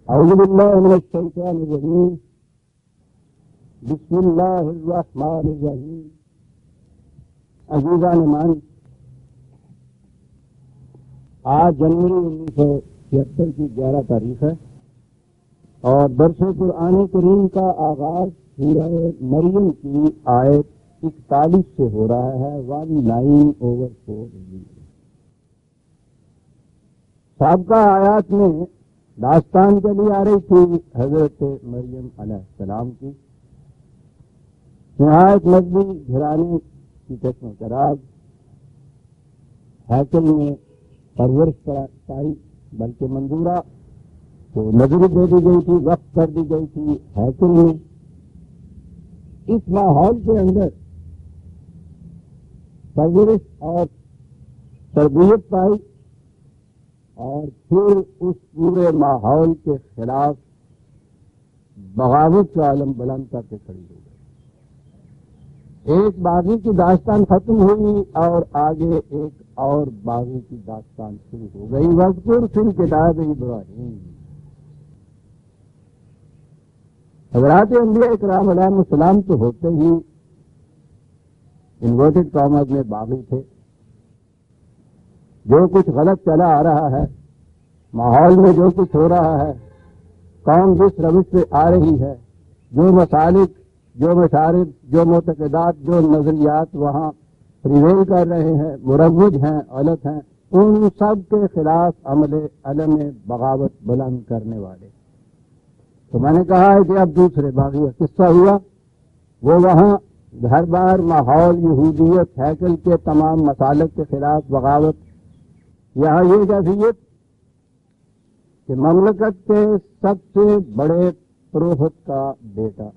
اعوذ باللہ من الشیطان الرجیم بسم اللہ الرحمن الرحیم. عزیزان مان، آج جنوری 1976 کی 11 تاریخ ہے اور درس قرآن کریم کا آغاز سورہ مریم کی آیت 41 سے ہو رہا ہے. 19/4. سابقہ آیات میں داستان چلی آ رہی تھی حضرت مریم علیہ السلام کی. نہایت مضبوط گھرانے کی چشم چراغ، ہیکل میں پرورش پائی، بلکہ منظورہ تو نظر دے دی گئی تھی، وقف کر دی گئی تھی ہیکل میں. اس ماحول کے اندر پرورش اور تربیت پائی اور پھر اس پورے ماحول کے خلاف بغاوت کا علم بلند کر کے کھڑی ہو گئی. ایک باغی کی داستان ختم ہوئی اور آگے ایک اور باغی کی داستان شروع ہو گئی. وذکر فی الکتاب ابراہیم. حضرات انبیاء اکرام علیہ السلام تو ہوتے ہی انورٹڈ کامرز میں باغی تھے. جو کچھ غلط چلا آ رہا ہے، ماحول میں جو کچھ ہو رہا ہے، قوم جس روش سے آ رہی ہے، جو مسالک، جو مشارب، جو معتقدات، جو نظریات وہاں پریویل کر رہے ہیں، مروج ہیں، غلط ہیں، ان سب کے خلاف علم بغاوت بلند کرنے والے. تو میں نے کہا ہے کہ اب دوسرے باغی کا قصہ ہوا. وہ وہاں گھر بار ماحول، یہودیت، ہیکل کے تمام مسالک کے خلاف بغاوت. یہاں یہ کیفیت کہ مملکت کے سب سے بڑے پروہت کا بیٹا.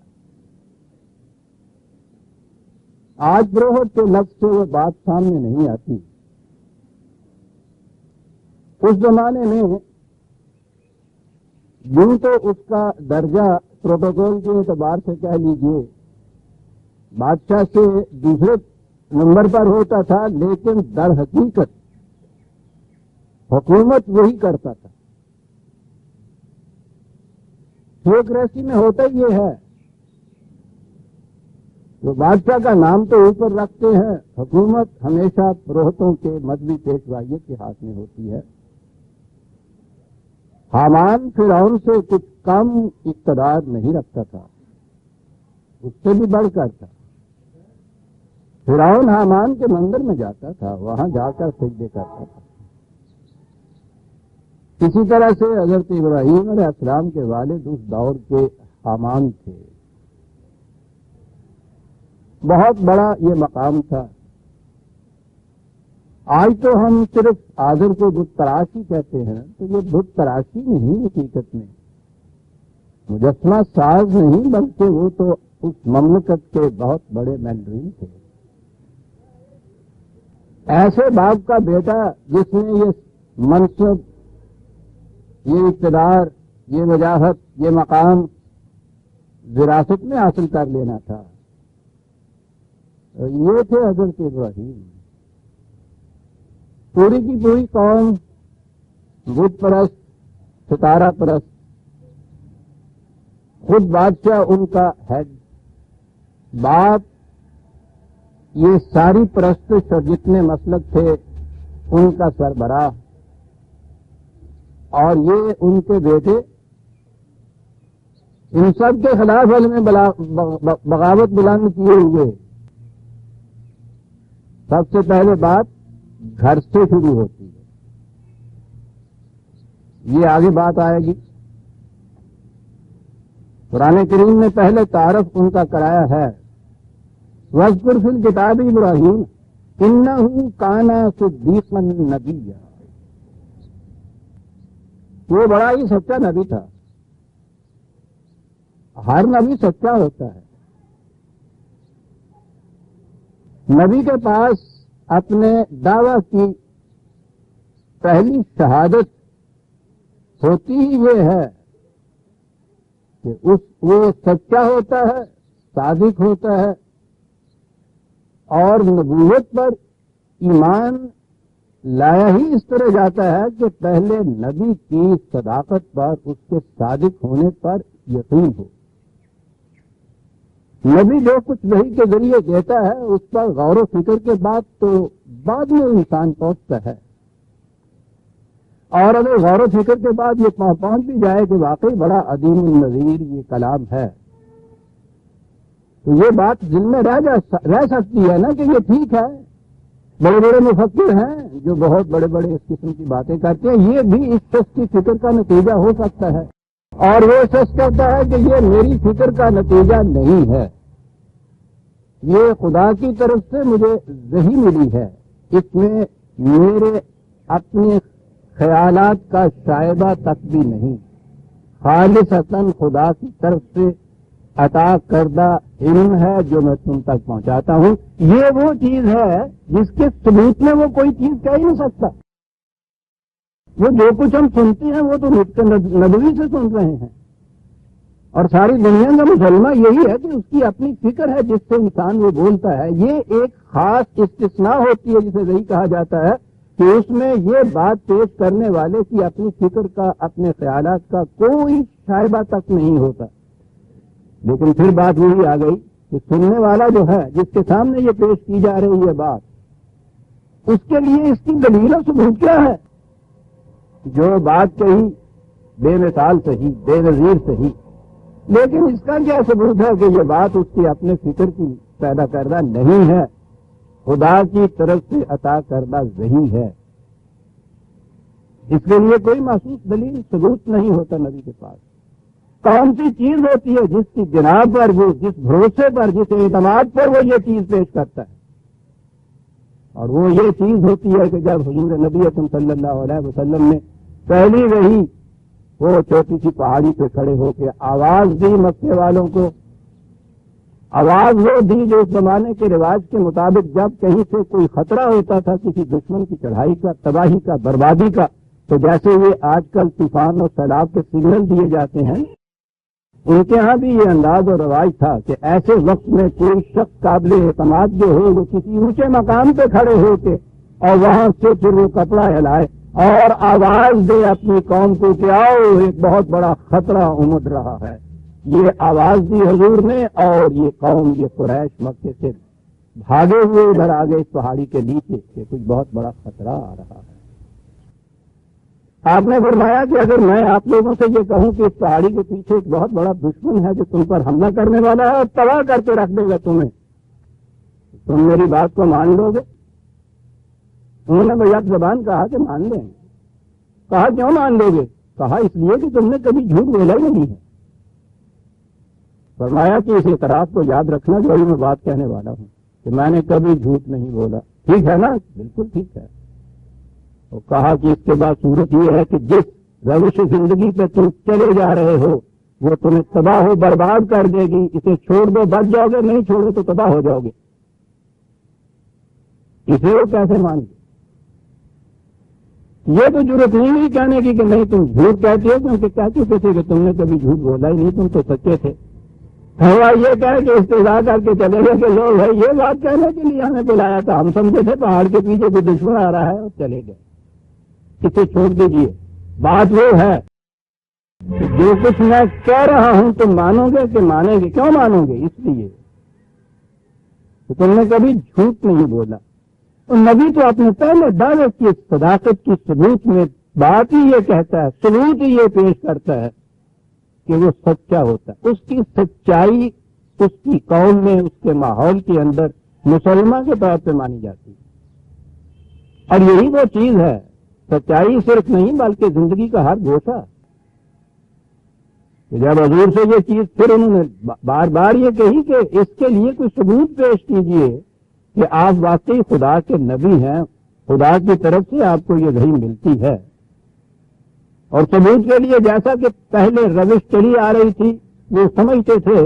آج پروہت کے لفظ سے وہ بات سامنے نہیں آتی. اس زمانے میں یوں تو اس کا درجہ پروٹوکول کے اعتبار سے کہہ لیجئے بادشاہ سے دوسرے نمبر پر ہوتا تھا، لیکن در حقیقت حکومت وہی کرتا تھا. تھیوکریسی میں ہوتا ہی یہ ہے جو بادشاہ کا نام تو اوپر رکھتے ہیں، حکومت ہمیشہ پروہتوں کے مذہبی پیشوائیت کے ہاتھ میں ہوتی ہے. حامان فرعون سے کچھ کم اقتدار نہیں رکھتا تھا، اس سے بھی بڑھ کر تھا. فرعون حامان کے مندر میں جاتا تھا، وہاں جا کر سجدے کرتا تھا. اسی طرح سے حضرت ابراہیم علیہ السلام کے والد اس دور کے حامان تھے. بہت بڑا یہ مقام تھا. آج تو ہم صرف آذر کو بت تراشی کہتے ہیں، تو یہ بت تراشی نہیں، حقیقت میں مجسمہ ساز نہیں، بلکہ وہ تو اس مملکت کے بہت بڑے مینڈرین تھے. ایسے باپ کا بیٹا جس نے یہ منصب، یہ اقتدار، یہ وجاہت، یہ مقام وراثت میں حاصل کر لینا تھا، یہ تھے حضرت ابراہیم. پوری کی پوری قوم بت پرست، ستارہ پرست، خود بادشاہ ان کا ہیڈ، باپ یہ ساری پرستش اور جتنے مسلک تھے ان کا سربراہ، اور یہ ان کے بیٹے. ان سب کے خلاف علم بغاوت بلند کیے ہوئے. سب سے پہلے بات گھر سے شروع ہوتی ہے. یہ آگے بات آئے گی. قرآن کریم نے پہلے تعارف ان کا کرایا ہے. وَاذْكُرْ فِي الْكِتَابِ ابراہیم إِنَّهُ كَانَ صِدِّيقًا نَبِيًّا. وہ بڑا ہی سچا نبی تھا. ہر نبی سچا ہوتا ہے. نبی کے پاس اپنے دعوی کی پہلی شہادت ہوتی ہی یہ ہے کہ وہ سچا ہوتا ہے، صادق ہوتا ہے، اور نبوت پر ایمان لایا ہی اس طرح جاتا ہے کہ پہلے نبی کی صداقت پر، اس کے صادق ہونے پر یقین ہو. نبی جو کچھ وحی کے ذریعے دیتا ہے اس پر غور و فکر کے بعد تو بعد میں انسان پہنچتا ہے، اور اگر غور و فکر کے بعد یہ پہنچ بھی جائے کہ واقعی بڑا عظیم النظیر یہ کلام ہے، تو یہ بات دل میں رہ سکتی ہے نا کہ یہ ٹھیک ہے. بڑے بڑے مفکر ہیں جو بہت بڑے بڑے اس قسم کی باتیں کرتے ہیں، یہ بھی اس شخص کی فکر کا نتیجہ ہو سکتا ہے، اور وہ شخص کہتا ہے کہ یہ میری فکر کا نتیجہ نہیں ہے، یہ خدا کی طرف سے مجھے وحی ملی ہے، اس میں میرے اپنے خیالات کا شائبہ تک بھی نہیں، خالصتاً خدا کی طرف سے عطا کردہ علم ہے جو میں تم تک پہنچاتا ہوں. یہ وہ چیز ہے جس کے ثبوت میں وہ کوئی چیز کہہ ہی نہیں سکتا. وہ جو کچھ ہم سنتے ہیں وہ تو نطق نبوی سے سن رہے ہیں، اور ساری دنیا کا مسلمہ یہی ہے کہ اس کی اپنی فکر ہے جس سے انسان وہ بولتا ہے. یہ ایک خاص استثناء ہوتی ہے جسے وہی کہا جاتا ہے کہ اس میں یہ بات پیش کرنے والے کی اپنی فکر کا، اپنے خیالات کا کوئی شائبہ تک نہیں ہوتا. لیکن پھر بات وہی آ گئی کہ سننے والا جو ہے، جس کے سامنے یہ پیش کی جا رہی ہے بات، اس کے لیے اس کی دلیل و ثبوت کیا ہے؟ جو بات کہی بے مثال صحیح، بے نظیر صحیح، لیکن اس کا کیا ثبوت ہے کہ یہ بات اس کی اپنے فکر کی پیدا کردہ نہیں ہے، خدا کی طرف سے عطا کردہ وحی ہے. اس کے لیے کوئی محسوس دلیل ثبوت نہیں ہوتا نبی کے پاس. کون سی چیز ہوتی ہے جس کی جناب پر وہ، جس بھروسے پر، جس اعتماد پر وہ یہ چیز پیش کرتا ہے؟ اور وہ یہ چیز ہوتی ہے کہ جب حضور نبی اکرم صلی اللہ علیہ وسلم نے پہلی وحی وہ چھوٹی سی پہاڑی پہ کھڑے ہو کے آواز دی مکے والوں کو، آواز وہ دی جو اس زمانے کے رواج کے مطابق جب کہیں سے کوئی خطرہ ہوتا تھا کسی دشمن کی چڑھائی کا، تباہی کا، بربادی کا، تو جیسے یہ آج کل طوفان اور سیلاب کے سگنل دیے جاتے ہیں، ان کے ہاں بھی یہ انداز اور رواج تھا کہ ایسے وقت میں کوئی شخص قابل اعتماد جو ہو وہ کسی اونچے مقام پہ کھڑے ہو کے اور وہاں سے پھر وہ کپڑا ہلائے اور آواز دے اپنی قوم کو کہ آؤ ایک بہت بڑا خطرہ امد رہا ہے. یہ آواز دی حضور نے، اور یہ قوم، یہ قریش مکے سے بھاگے ہوئے ادھر آگے اس پہاڑی کے نیچے کہ کچھ بہت بڑا خطرہ آ رہا ہے. آپ نے فرمایا کہ اگر میں آپ لوگوں سے یہ کہوں کہ اس پہاڑی کے پیچھے ایک بہت بڑا دشمن ہے جو تم پر حملہ کرنے والا ہے اور تباہ کر کے رکھ دے گا تمہیں، تم میری بات کو مان لو گے؟ انہوں نے بیک زبان کہا کہ مان لیں. کہا کیوں مان لو گے؟ کہا اس لیے کہ تم نے کبھی جھوٹ بولا ہی نہیں ہے. فرمایا کہ اس اعتراف کو یاد رکھنا جو میں بات کہنے والا ہوں کہ میں نے کبھی جھوٹ نہیں بولا. ٹھیک ہے نا؟ بالکل ٹھیک ہے. اور کہا کہ اس کے بعد صورت یہ ہے کہ جس روش زندگی پہ تم چلے جا رہے ہو وہ تمہیں تباہ و برباد کر دے گی. اسے چھوڑ دو بچ جاؤ گے، نہیں چھوڑو تو تباہ ہو جاؤ گے. اسے وہ کیسے مان گے؟ یہ تو ضرورت نہیں ہوئی کہنے کی کہ نہیں تم جھوٹ کہتے ہو، کیونکہ کہہ چکے تھے کہ تم نے کبھی جھوٹ بولا ہی نہیں، تم تو سچے تھے. ہوا یہ کہہ کہ استضاء کر کے چلے گئے کہ لوگ ہے یہ بات کہنے کے لیے ہمیں بلایا تھا، ہم سمجھے تھے پہاڑ کے پیچھے کوئی دشمن آ رہا ہے، اور چلے گئے. اسے چھوڑ دیجیے. بات وہ ہے جو کچھ میں کہہ رہا ہوں تم مانو گے کہ مانیں گے؟ کیوں مانو گے؟ اس لیے کہ تم نے کبھی جھوٹ نہیں بولا. اور نبی تو اپنے پہلے دعوے کی صداقت کی ثبوت میں بات ہی یہ کہتا ہے، ثبوت ہی یہ پیش کرتا ہے کہ وہ سچا ہوتا ہے. اس کی سچائی اس کی قوم میں، اس کے ماحول کے اندر مسلمان کے طور پہ مانی جاتی ہے. اور یہی وہ چیز ہے، سچائی صرف نہیں بلکہ زندگی کا ہر گوشہ. جب حضور سے یہ چیز پھر انہوں نے بار بار یہ کہی کہ اس کے لیے کوئی ثبوت پیش کیجئے کہ آپ واقعی خدا کے نبی ہیں، خدا کی طرف سے آپ کو یہ وحی ملتی ہے. اور ثبوت کے لیے جیسا کہ پہلے روش چلی آ رہی تھی، وہ سمجھتے تھے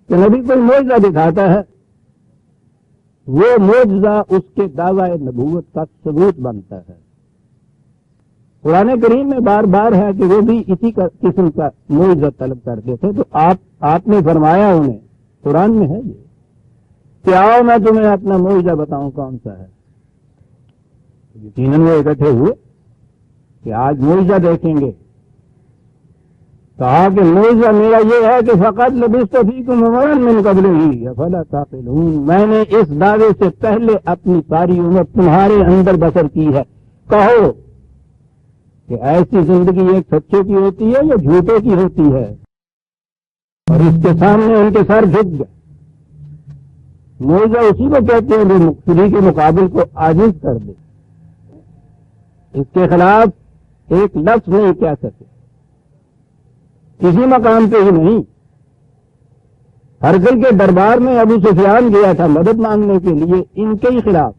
کہ نبی کوئی معجزہ دکھاتا ہے، وہ معجزہ اس کے دعوی نبوت کا ثبوت بنتا ہے. قرآن کریم میں بار بار ہے کہ وہ بھی اسی قسم کا معجزہ طلب کرتے تھے. تو آپ نے فرمایا انہیں، قرآن میں ہے یہ کہ آؤ میں تمہیں اپنا معجزہ بتاؤں کون سا ہے. یقیناً وہ اکٹھے ہوئے کہ آج معجزہ دیکھیں گے. کہا کہ معجزہ میرا یہ ہے کہ فقط لبثت فیکم عمرا من قبلہ افلا تعقلون، میں نے اس دعوے سے پہلے اپنی ساری عمر تمہارے اندر بسر کی ہے. کہو کہ ایسی زندگی ایک سچے کی ہوتی ہے یا جھوٹے کی ہوتی ہے؟ اور اس کے سامنے ان کے سر جھک گئے. معجزہ اسی کو کہتے ہیں جو مقتدی کے مقابل کو عاجز کر دے، اس کے خلاف ایک لفظ نہیں کہہ سکے، کسی مقام پہ ہی نہیں. ہرقل کے دربار میں ابو سفیان گیا تھا مدد مانگنے کے لیے ان کے ہی خلاف،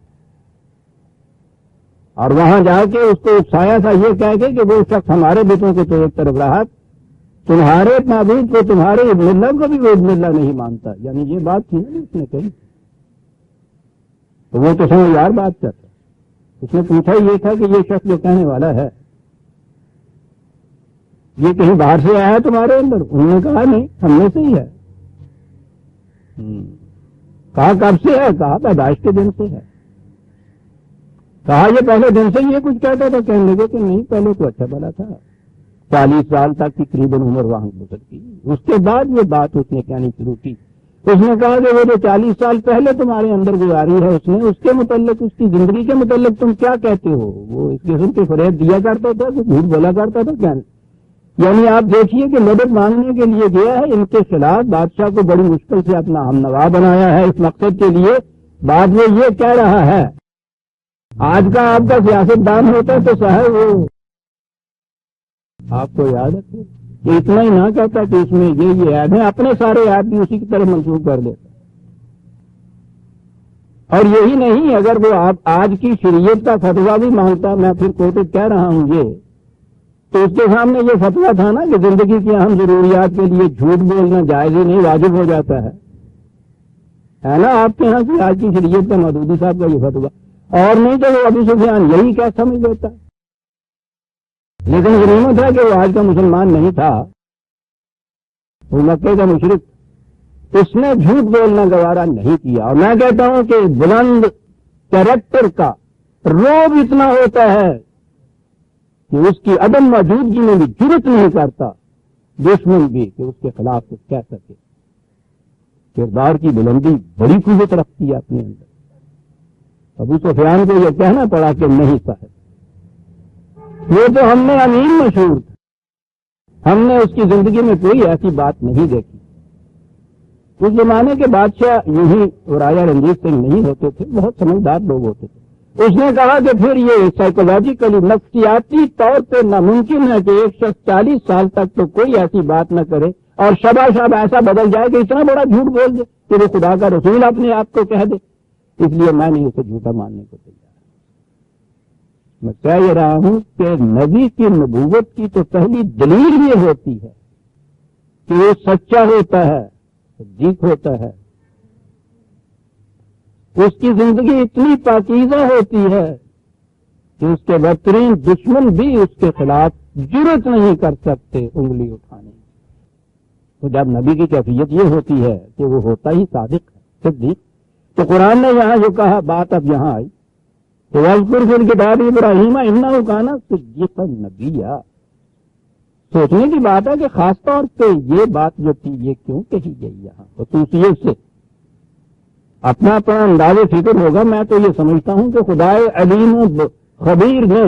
اور وہاں جا کے اس کو اکسایا تھا یہ کہہ کے کہ وہ شخص ہمارے بتوں کو تو ایک طرف رہا، تمہارے معبود کو، تمہارے ابن اللہ کو بھی وہ ابن اللہ نہیں مانتا. یعنی یہ بات تھی نا اس نے کہی، تو وہ تو سمجھدار بات کرتا. اس نے پوچھا یہ تھا کہ یہ شخص جو کہنے والا ہے یہ کہیں باہر سے آیا ہے تمہارے اندر؟ انہوں نے کہا نہیں، ہم میں سے ہی ہے. کہا کب سے ہے؟ کہا پیدائش کے دن سے ہے. کہا یہ پہلے دن سے یہ کچھ کہتا تھا؟ کہنے لگے کہ نہیں، پہلے تو اچھا بھلا تھا، 40 سال تک کی تقریباً عمر وہاں گزر کی. اس کے بعد یہ بات اس نے کہنی شروع کی. اس نے کہا کہ وہ جو 40 سال پہلے تمہارے اندر گزاری ہے اس کے متعلق، اس کی زندگی کے متعلق تم کیا کہتے ہو؟ وہ اس قسم کے فریب دیا کرتا تھا کہ جھوٹ بولا کرتا تھا کیا؟ یعنی آپ دیکھیے کہ مدد مانگنے کے لیے گیا ہے، ان کے خلاف بادشاہ کو بڑی مشکل سے اپنا ہم نوا بنایا ہے اس مقصد کے لیے. بعد میں یہ کہہ رہا ہے، آج کا آپ کا سیاست دان ہوتا ہے تو صاحب وہ آپ کو یاد ہے کہ اتنا ہی نہ کہتا کہ اس میں یہ عیب ہے، اپنے سارے عیب بھی اسی کی طرف منسوخ کر دیتا. اور یہی نہیں، اگر وہ آپ آج کی شریعت کا فتویٰ بھی مانگتا، میں پھر کوٹڈ کہہ رہا ہوں یہ، تو اس کے سامنے یہ فتویٰ تھا نا کہ زندگی کی اہم ضروریات کے لیے جھوٹ بولنا جائز ہی نہیں، واجب ہو جاتا ہے نا آپ کے ہاں کی آج کی شریعت کا مودودی صاحب کا یہ فتویٰ. اور نہیں تو وہ ابو سفیان یہی کیا سمجھ لیتا. لیکن غنیمت ہے کہ وہ آج کا مسلمان نہیں تھا، وہ مکے کا مشرک. اس نے جھوٹ بولنا گوارا نہیں کیا. اور میں کہتا ہوں کہ بلند کیریکٹر کا روب اتنا ہوتا ہے کہ اس کی عدم موجودگی میں بھی جرت نہیں کرتا دشمن بھی کہ اس کے خلاف کچھ کہہ سکے. کردار کی بلندی بڑی قوت رکھتی ہے اپنے اندر. ابو سفیان کو یہ کہنا پڑا کہ نہیں صاحب، یہ تو ہم نے امین مشہور تھا، ہم نے اس کی زندگی میں کوئی ایسی بات نہیں دیکھی. اس زمانے کے بادشاہ یہی راجا رنجیت سنگھ نہیں ہوتے تھے، بہت سمجھدار لوگ ہوتے تھے. اس نے کہا کہ پھر یہ سائیکولوجیکلی نفسیاتی طور پہ ناممکن ہے کہ ایک شخص 40 سال تک تو کوئی ایسی بات نہ کرے اور شبہ شب ایسا بدل جائے کہ اتنا بڑا جھوٹ بول دے کہ وہ خدا کا رسول اپنے آپ کو کہہ دے. اس لیے میں نہیں اسے جھوٹا ماننے کو تیار. میں کہہ یہ رہا ہوں کہ نبی کی نبوت کی تو پہلی دلیل یہ ہوتی ہے کہ وہ سچا ہوتا ہے، صدیق ہوتا ہے، اس کی زندگی اتنی پاکیزہ ہوتی ہے کہ اس کے بدترین دشمن بھی اس کے خلاف جرت نہیں کر سکتے انگلی اٹھانے. تو جب نبی کی کیفیت یہ ہوتی ہے کہ وہ ہوتا ہی صادق ہے، صدیق. تو قرآن نے یہاں جو کہا بات اب یہاں آئی تو وَاذْكُرْ فِي الْكِتَابِ إِبْرَاهِيمَ إِنَّهُ كَانَ صِدِّيقًا نَبِيًّا. سوچنے کی بات ہے کہ خاص طور پہ یہ بات جو تھی یہ کیوں کہی گئی یہاں خصوصیت سے. اپنا انداز فکر ہوگا. میں تو یہ سمجھتا ہوں کہ خدائے علیم و خبیر نے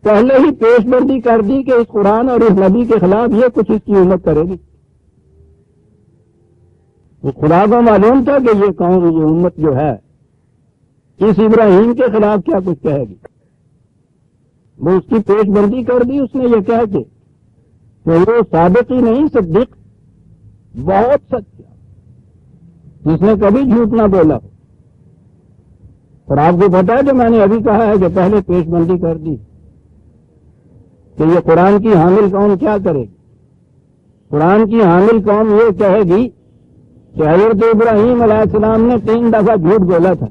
پہلے ہی پیش بندی کر دی کہ اس قرآن اور اس نبی کے خلاف یہ کچھ اس کی امت کرے گی. اس خدا کو معلوم تھا کہ یہ قوم، یہ امت جو ہے اس ابراہیم کے خلاف کیا کچھ کہے گی. وہ اس کی پیش بندی کر دی اس نے یہ کہہ کے کہ وہ صادق ہی نہیں صدیق، بہت سچا، جس نے کبھی جھوٹ نہ بولا. اور آپ کو پتا ہے کہ میں نے ابھی کہا ہے کہ پہلے پیش بندی کر دی کہ یہ قرآن کی حامل قوم کیا کرے گی. قرآن کی حامل قوم یہ کہے گی کہ حضرت ابراہیم علیہ السلام نے 3 دفعہ جھوٹ بولا تھا.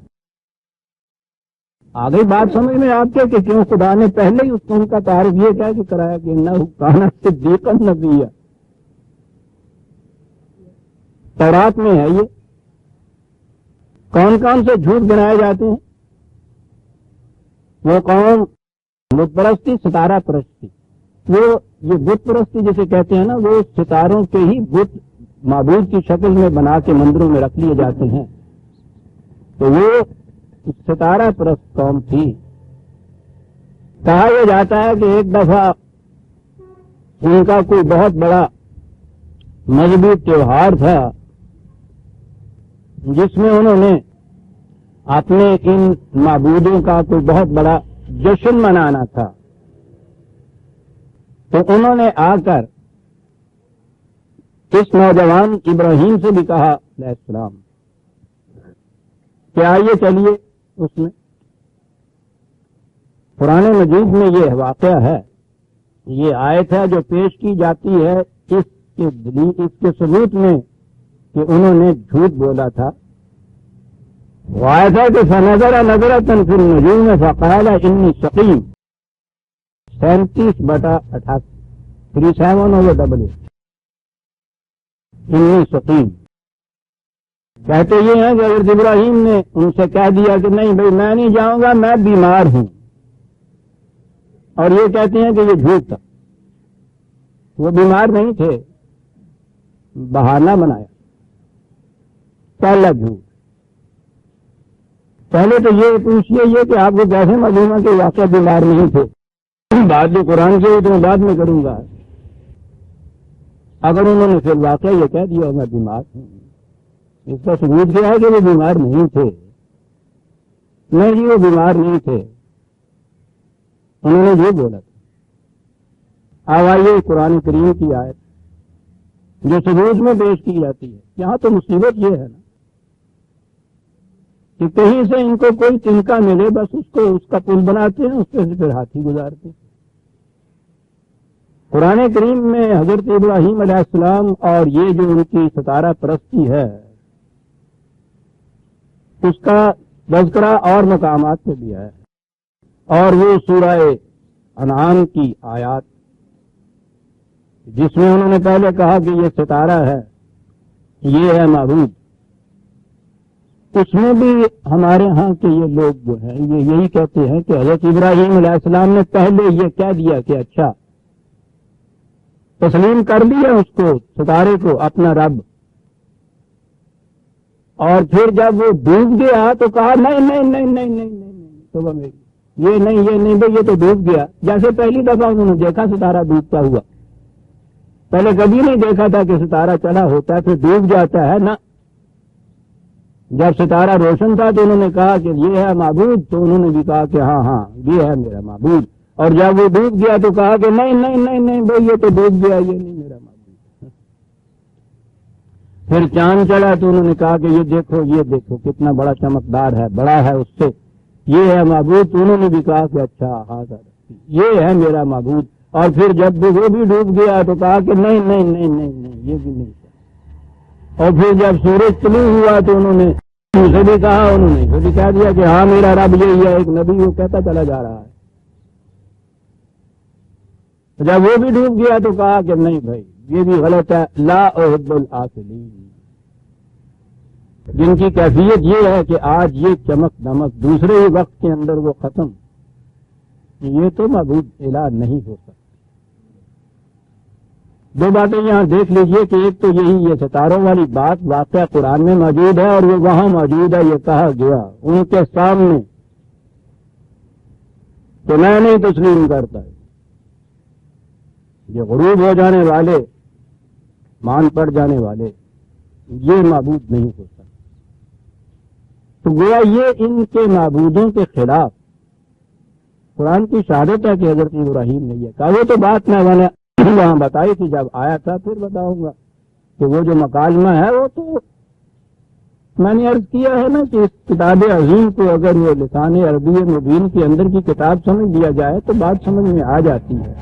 آگئی بات سمجھ میں آپ کے کہ کیوں خدا نے پہلے ہی اس کو ان کا تعارف یہ کہہ کہ کرایا کہ انہ کان صدیقا نبیّا. تورات میں ہے یہ. کون کون سے جھوٹ بنائے جاتے ہیں؟ وہ قوم بت پرستی، ستارہ پرستی، وہ یہ بت پرستی جسے کہتے ہیں نا، وہ ستاروں کے ہی بت معبود کی شکل میں بنا کے مندروں میں رکھ لیے جاتے ہیں، تو وہ ستارہ پرست قوم تھی۔ کہا یہ جاتا ہے کہ ایک دفعہ ان کا کوئی بہت بڑا مذہبی تہوار تھا جس میں انہوں نے اپنے ان معبودوں کا کوئی بہت بڑا جشن منانا تھا، تو انہوں نے آ کر اس نوجوان ابراہیم سے بھی کہا علیہ السلام کہ آئیے چلیے اس میں۔ قرآن مجید میں یہ واقعہ ہے، یہ آیت ہے جو پیش کی جاتی ہے اس کے ثبوت میں کہ انہوں نے جھوٹ بولا تھا۔ وہ آیت ہے کہ فَنَظَرَ نَظْرَةً فِي النُّجُومِ فَقَالَ إِنِّي سَقِيمٌ، 37/88 37/88 إِنِّي سَقِيمٌ۔ کہتے یہ ہیں کہ حضرت ابراہیم نے ان سے کہہ دیا کہ نہیں بھائی میں نہیں جاؤں گا، میں بیمار ہوں، اور یہ کہتے ہیں کہ یہ جھوٹ تھا، وہ بیمار نہیں تھے، بہانہ بنایا، پہلا جھوٹ۔ پہلے تو یہ پوچھئے یہ کہ آپ کو کیسے معلوم ہے کہ واقعہ بیمار نہیں تھے؟ بات جو قرآن کی ہے تو میں بعد میں کروں گا۔ اگر انہوں نے پھر واقعہ یہ کہہ دیا میں بیمار ہوں، اس کا ثبوت کیا ہے کہ وہ بیمار نہیں تھے؟ نہیں جی وہ بیمار نہیں تھے، انہوں نے یہ بولا تھا۔ اب آئیے قرآن کریم کی آیت جو ثبوت میں پیش کی جاتی ہے۔ یہاں تو مصیبت یہ ہے نا کہ کہیں سے ان کو کوئی تنکا ملے بس اس کا پل بناتے ہیں، اس پہ سے پھر ہاتھی گزارتے ہیں۔ قرآن کریم میں حضرت ابراہیم علیہ السلام اور یہ جو ان کی ستارہ پرستی ہے اس کا تذکرہ اور مقامات پہ بھی ہے، اور وہ سورہ انعام کی آیات جس میں انہوں نے پہلے کہا کہ یہ ستارہ ہے، یہ ہے معبود، اس میں بھی ہمارے ہاں کے یہ لوگ جو ہیں یہ یہی کہتے ہیں کہ حضرت ابراہیم علیہ السلام نے پہلے یہ کہہ دیا کہ اچھا تسلیم کر لیا اس کو، ستارے کو اپنا رب، اور پھر جب وہ ڈوب گیا تو کہا نہیں نہیں نہیں نہیں نہیں نہیں توبہ میری، یہ نہیں بھائی یہ تو ڈوب گیا۔ جیسے پہلی دفعہ انہوں نے دیکھا ستارہ ڈوبتا ہوا، پہلے کبھی نہیں دیکھا تھا کہ ستارہ چلا ہوتا ہے پھر ڈوب جاتا ہے نا۔ جب ستارہ روشن تھا تو انہوں نے کہا کہ یہ ہے معبود، تو انہوں نے بھی کہا کہ ہاں ہاں یہ ہے میرا معبود، اور جب وہ ڈوب گیا تو کہا کہ نہیں نہیں نہیں نہیں بھائی یہ تو ڈوب گیا، یہ نہیں میرا معبود۔ پھر چاند چلا تو انہوں نے کہا کہ یہ دیکھو کتنا بڑا چمکدار ہے، بڑا ہے اس سے، یہ ہے معبود، تو انہوں نے بھی کہا کہ اچھا ہاں یہ ہے میرا معبود۔ اور پھر جب وہ بھی ڈوب گیا تو کہا کہ نہیں نہیں نہیں نہیں نہیں یہ بھی نہیں۔ اور پھر جب سورج طلوع ہوا تو انہوں نے اسے بھی کہا، انہوں نے اسے بھی کہہ دیا کہ ہاں میرا رب یہی ہے، ایک نبی وہ کہتا چلا جا رہا ہے۔ جب وہ بھی ڈوب گیا تو کہا کہ نہیں بھائی یہ بھی غلط ہے، لا احب الآفلین، جن کی کیفیت یہ ہے کہ آج یہ چمک دمک دوسرے ہی وقت کے اندر وہ ختم، یہ تو معبود الہ نہیں ہو سکتا۔ دو باتیں یہاں دیکھ لیجئے کہ ایک تو یہی یہ ستاروں والی بات واقعہ قرآن میں موجود ہے اور وہ وہاں موجود ہے، یہ کہا گیا ان کے سامنے کہ میں نہیں تسلیم کرتا، یہ غروب ہو جانے والے، مان پڑ جانے والے، یہ معبود نہیں ہو سکتا۔ تو گویا یہ ان کے معبودوں کے خلاف قرآن کی شہادت ہے کہ حضرت ابراہیم نے یہ کہا۔ وہ تو بات میں وہاں بتائی تھی جب آیا تھا، پھر بتاؤں گا کہ وہ جو مکالمہ ہے وہ تو میں نے عرض کیا ہے نا کہ اس کتاب عظیم کو اگر وہ لسان عربی مبین کے اندر کی کتاب سمجھ لیا جائے تو بات سمجھ میں آ جاتی ہے۔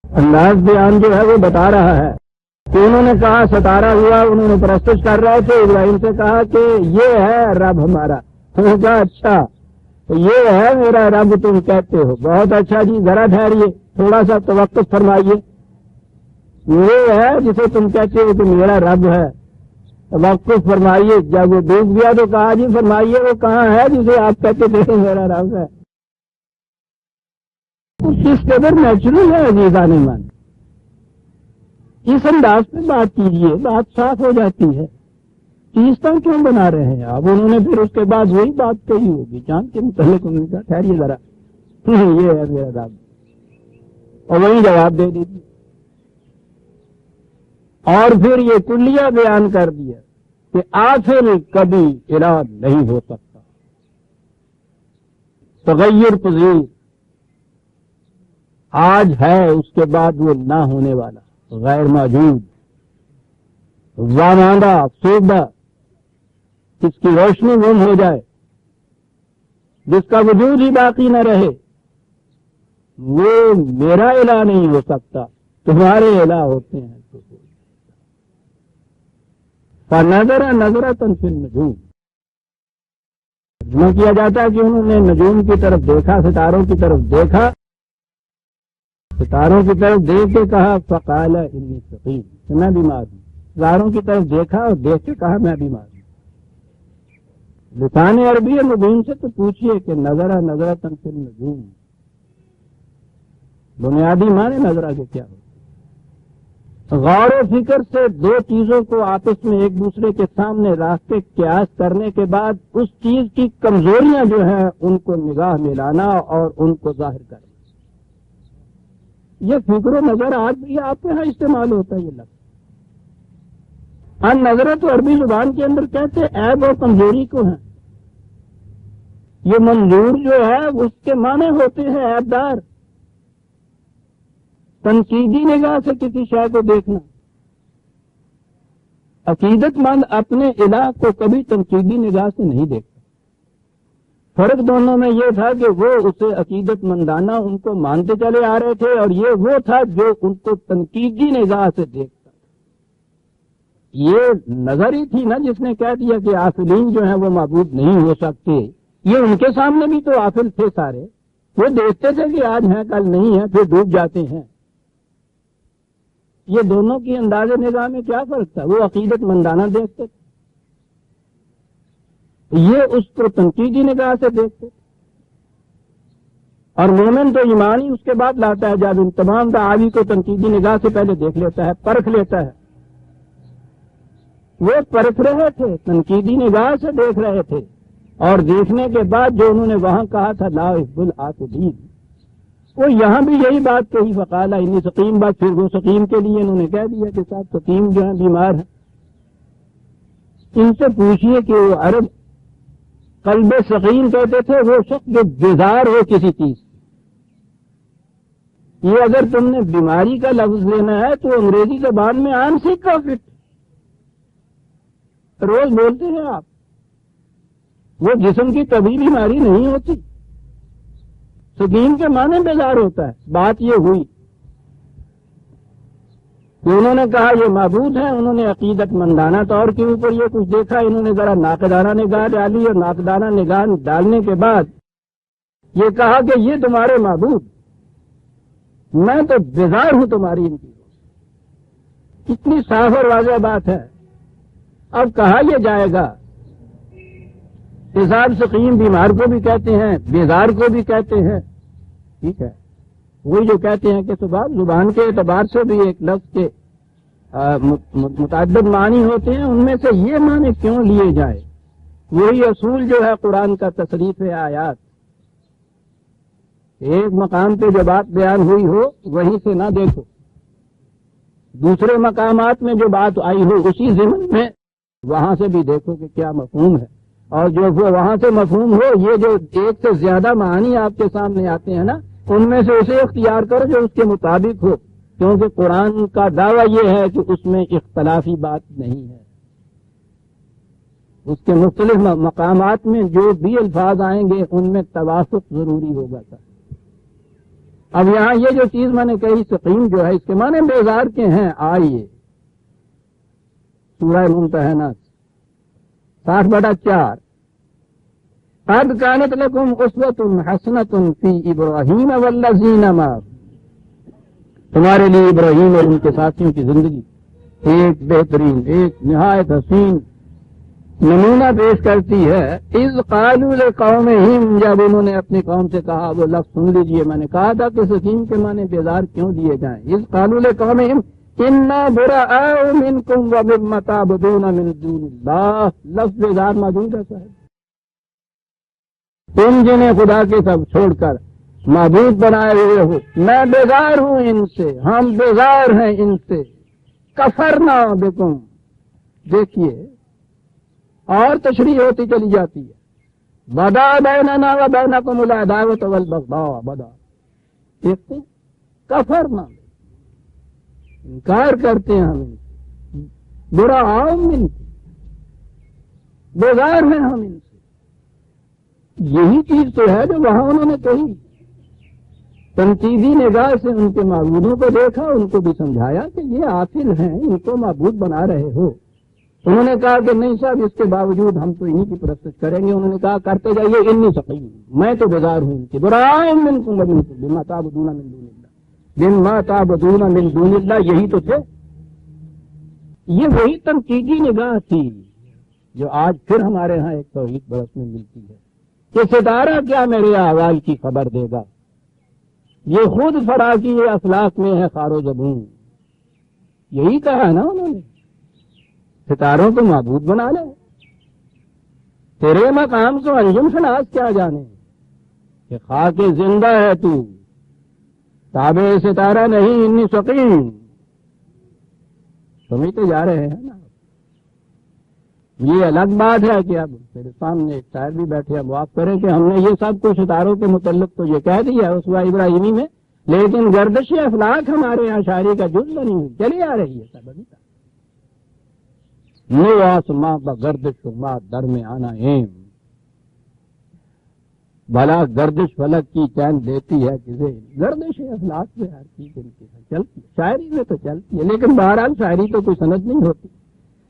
انداز بیان جو ہے وہ بتا رہا ہے کہ انہوں نے کہا ستارہ ہوا، انہوں نے پرستش کر رہے تھے، ابراہیم سے کہا کہ یہ ہے رب ہمارا، تو نے کہا اچھا تو یہ ہے میرا رب تم کہتے ہو، بہت اچھا جی ذرا ٹھہریے، تھوڑا سا توقف فرمائیے، یہ ہے جسے تم کہتے ہو کہ میرا رب ہے، توقف فرمائیے۔ جب وہ ڈوب گیا تو کہا جی فرمائیے وہ کہاں ہے جسے آپ کہتے تھے میرا رب ہے۔ تو کس قدر نیچرل ہے عزیزان من. اس انداز پہ بات کیجیے, بات صاف ہو جاتی ہے. چیزیں کیوں بنا رہے ہیں آپ؟ انہوں نے پھر اس کے بعد وہی بات کہی ہوگی چاند کے متعلق. انہوں نے کہا ٹھہریے ذرا, یہ ہے میرا داد, اور وہی جواب دے دیجیے. اور پھر یہ کلیہ بیان کر دیا کہ آخر کبھی اراد نہیں ہو سکتا, تغیر پذیر, آج ہے اس کے بعد وہ نہ ہونے والا, غیر موجود, واماندہ, افسردہ, جس کی روشنی گم ہو جائے, جس کا وجود ہی باقی نہ رہے, وہ میرا الہ نہیں ہو سکتا, تمہارے الہ ہوتے ہیں. فنظر نظرۃ فی النجوم, ترجمہ کیا جاتا ہے کہ انہوں نے نجوم کی طرف دیکھا, ستاروں کی طرف دیکھا, ستاروں کی طرف دیکھ کے کہا فقال انی سقیم, میں بیمار ہوں. ستاروں کی طرف دیکھا اور دیکھ کے کہا میں بیمار ہوں. لسان عربی مبین سے تو پوچھئے کہ نظر نظرۃ فی النجوم, بنیادی معنی نظرہ کے کیا ہو؟ غور و فکر سے دو چیزوں کو آپس میں ایک دوسرے کے سامنے رکھ کے قیاس کرنے کے بعد اس چیز کی کمزوریاں جو ہیں ان کو نگاہ میں لانا اور ان کو ظاہر کرنا. یہ فکر و نظر آج بھی آپ کے یہاں استعمال ہوتا ہے. یہ لفظ ان نظرت تو عربی زبان کے اندر کہتے عیب اور کمزوری کو ہیں. یہ منظور جو ہے اس کے معنی ہوتے ہیں عیبدار. تنقیدی نگاہ سے کسی شے کو دیکھنا. عقیدت مند اپنے الہ کو کبھی تنقیدی نگاہ سے نہیں دیکھتا. فرق دونوں میں یہ تھا کہ وہ اسے عقیدت مندانہ ان کو مانتے چلے آ رہے تھے, اور یہ وہ تھا جو ان کو تنقیدی نگاہ سے دیکھتا. یہ نظر ہی تھی نا جس نے کہہ دیا کہ عافلین جو ہیں وہ معبود نہیں ہو سکتے. یہ ان کے سامنے بھی تو عافل تھے سارے, وہ دیکھتے تھے کہ آج ہیں کل نہیں ہیں, پھر ڈوب جاتے ہیں. یہ دونوں کی انداز نگاہ میں کیا فرق تھا؟ وہ عقیدت مندانہ دیکھتے تھے, یہ اس کو تنقیدی نگاہ سے دیکھتے تھے. اور مومن تو ایمان ہی اس کے بعد لاتا ہے جب ان تمام دعاوی کو تنقیدی نگاہ سے پہلے دیکھ لیتا ہے, پرکھ لیتا ہے. وہ پرکھ رہے تھے, تنقیدی نگاہ سے دیکھ رہے تھے, اور دیکھنے کے بعد جو انہوں نے وہاں کہا تھا لا احب العافلین, وہ یہاں بھی یہی بات کہی فقال انی سقیم. بات پھر وہ سقیم کے لیے انہوں نے کہہ دیا کہ صاحب سقیم جو ہیں بیمار ہیں. ان سے پوچھئے کہ وہ عرب قلب سقیم کہتے تھے وہ شخص جو بیزار ہو کسی چیز. یہ اگر تم نے بیماری کا لفظ لینا ہے تو انگریزی زبان میں عام سیکھ کا فٹ روز بولتے ہیں آپ. وہ جسم کی کبھی بیماری نہیں ہوتی. سکیم کے معنی بیزار ہوتا ہے. بات یہ ہوئی کہ انہوں نے کہا یہ معبود ہیں, انہوں نے عقیدت مندانہ طور کے اوپر یہ کچھ دیکھا, انہوں نے ذرا ناقدانہ نگاہ ڈالی, اور ناقدانہ نگاہ ڈالنے کے بعد یہ کہا کہ یہ تمہارے معبود, میں تو بیزار ہوں تمہاری ان کی. اتنی صاف اور واضح بات ہے. اب کہا یہ جائے گا حساب سقیم بیمار کو بھی کہتے ہیں, بیزار کو بھی کہتے ہیں, ٹھیک ہے. وہی جو کہتے ہیں کہ زبان کے اعتبار سے بھی ایک لفظ کے متعدد معنی ہوتے ہیں, ان میں سے یہ معنی کیوں لیے جائے؟ وہی اصول جو ہے قرآن کا تصریف آیات. ایک مقام پہ جو بات بیان ہوئی ہو وہیں سے نہ دیکھو, دوسرے مقامات میں جو بات آئی ہو اسی ضمن میں وہاں سے بھی دیکھو کہ کیا مفہوم ہے. اور جو وہاں سے مفہوم ہو, یہ جو ایک سے زیادہ معنی آپ کے سامنے آتے ہیں نا, ان میں سے اسے اختیار کرو جو اس کے مطابق ہو, کیونکہ قرآن کا دعویٰ یہ ہے کہ اس میں اختلافی بات نہیں ہے. اس کے مختلف مقامات میں جو بھی الفاظ آئیں گے ان میں توافق ضروری ہوگا. اب یہاں یہ جو چیز میں نے کہی سقیم جو ہے, اس کے معنی بیزار کے ہیں. آئیے سورہ ممتحنہ 60/4 قد كانت لكم اسوة حسنة في ابراہیم والذین معه. تمہارے لیے ابراہیم اور ان کے ساتھیوں کی زندگی ایک بہترین, ایک نہایت حسین نمونہ پیش کرتی ہے اذ قالوا لقومہم، جب انہوں نے اپنی قوم سے کہا، وہ لفظ سن لیجئے، میں نے کہا تھا کہ سکیم کے معنی بیزار کیوں دیے جائیں. اذ قالوا لقومہم انا براء منکم ومما تعبدون من دون اللہ، لفظ بیزار موجود ہے صاحب. تم جنہیں خدا کے سب چھوڑ کر معبود بنائے ہوئے ہو، میں بیزار ہوں ان سے، ہم بیزار ہیں ان سے. کفرنا بکم، دیکھیے اور تشریح ہوتی چلی جاتی ہے. بدا بیننا و بینکم العداوۃ والبغضاء، بدا دیکھتے ہیں کفرنا، انکار کرتے ہیں ہم ان سے. برا عام ان سے، بیزار ہیں ہم ان سے. یہی چیز تو ہے جو وہاں انہوں نے کہی. تنقیدی نگاہ سے ان کے معبودوں کو دیکھا، ان کو بھی سمجھایا کہ یہ عاطل ہیں، ان کو معبود بنا رہے ہو. انہوں نے کہا کہ نہیں صاحب، اس کے باوجود ہم تو انہی کی پرستش کریں گے. انہوں نے کہا کرتے جائیے، انی سقیم، میں تو بیزار ہوں ان کی. برائم منکم ومنکم بما تعبدون من دون اللہ، بما تعبدون من دون اللہ، یہی تو تھے. یہ وہی تنقیدی نگاہ تھی جو آج پھر ہمارے ہاں ایک توحید برس میں ملتی ہے کہ ستارہ کیا میرے احوال کی خبر دے گا. یہ خود فراقی افلاک میں ہے خار و زبون. یہی کہا نا انہوں نے، ستاروں کو معبود بنا لے. تیرے مقام کو انجم شناس کیا جانے کہ خاک زندہ ہے تو، تابع ستارہ نہیں. انی سقیم، سمجھتے جا رہے ہیں نا. یہ الگ بات ہے کہ اب میرے سامنے ایک شاعر بھی بیٹھے، معاف کریں کہ ہم نے یہ سب کچھ ستاروں کے متعلق تو یہ کہہ دیا اسوہ ابراہیمی میں، لیکن گردش افلاک ہمارے یہاں شاعری کا جز نہیں ہوئی، چلی آ رہی ہے سب ابھی تک. نو آسماں بگردش ما درم آنا ایم، بھلا گردش فلک کی چین دیتی ہے کسے. گردش افلاک میں ہر چیز ان کی چلتی ہے، شاعری میں تو چلتی ہے، لیکن بہرحال شاعری تو کوئی سند نہیں ہوتی.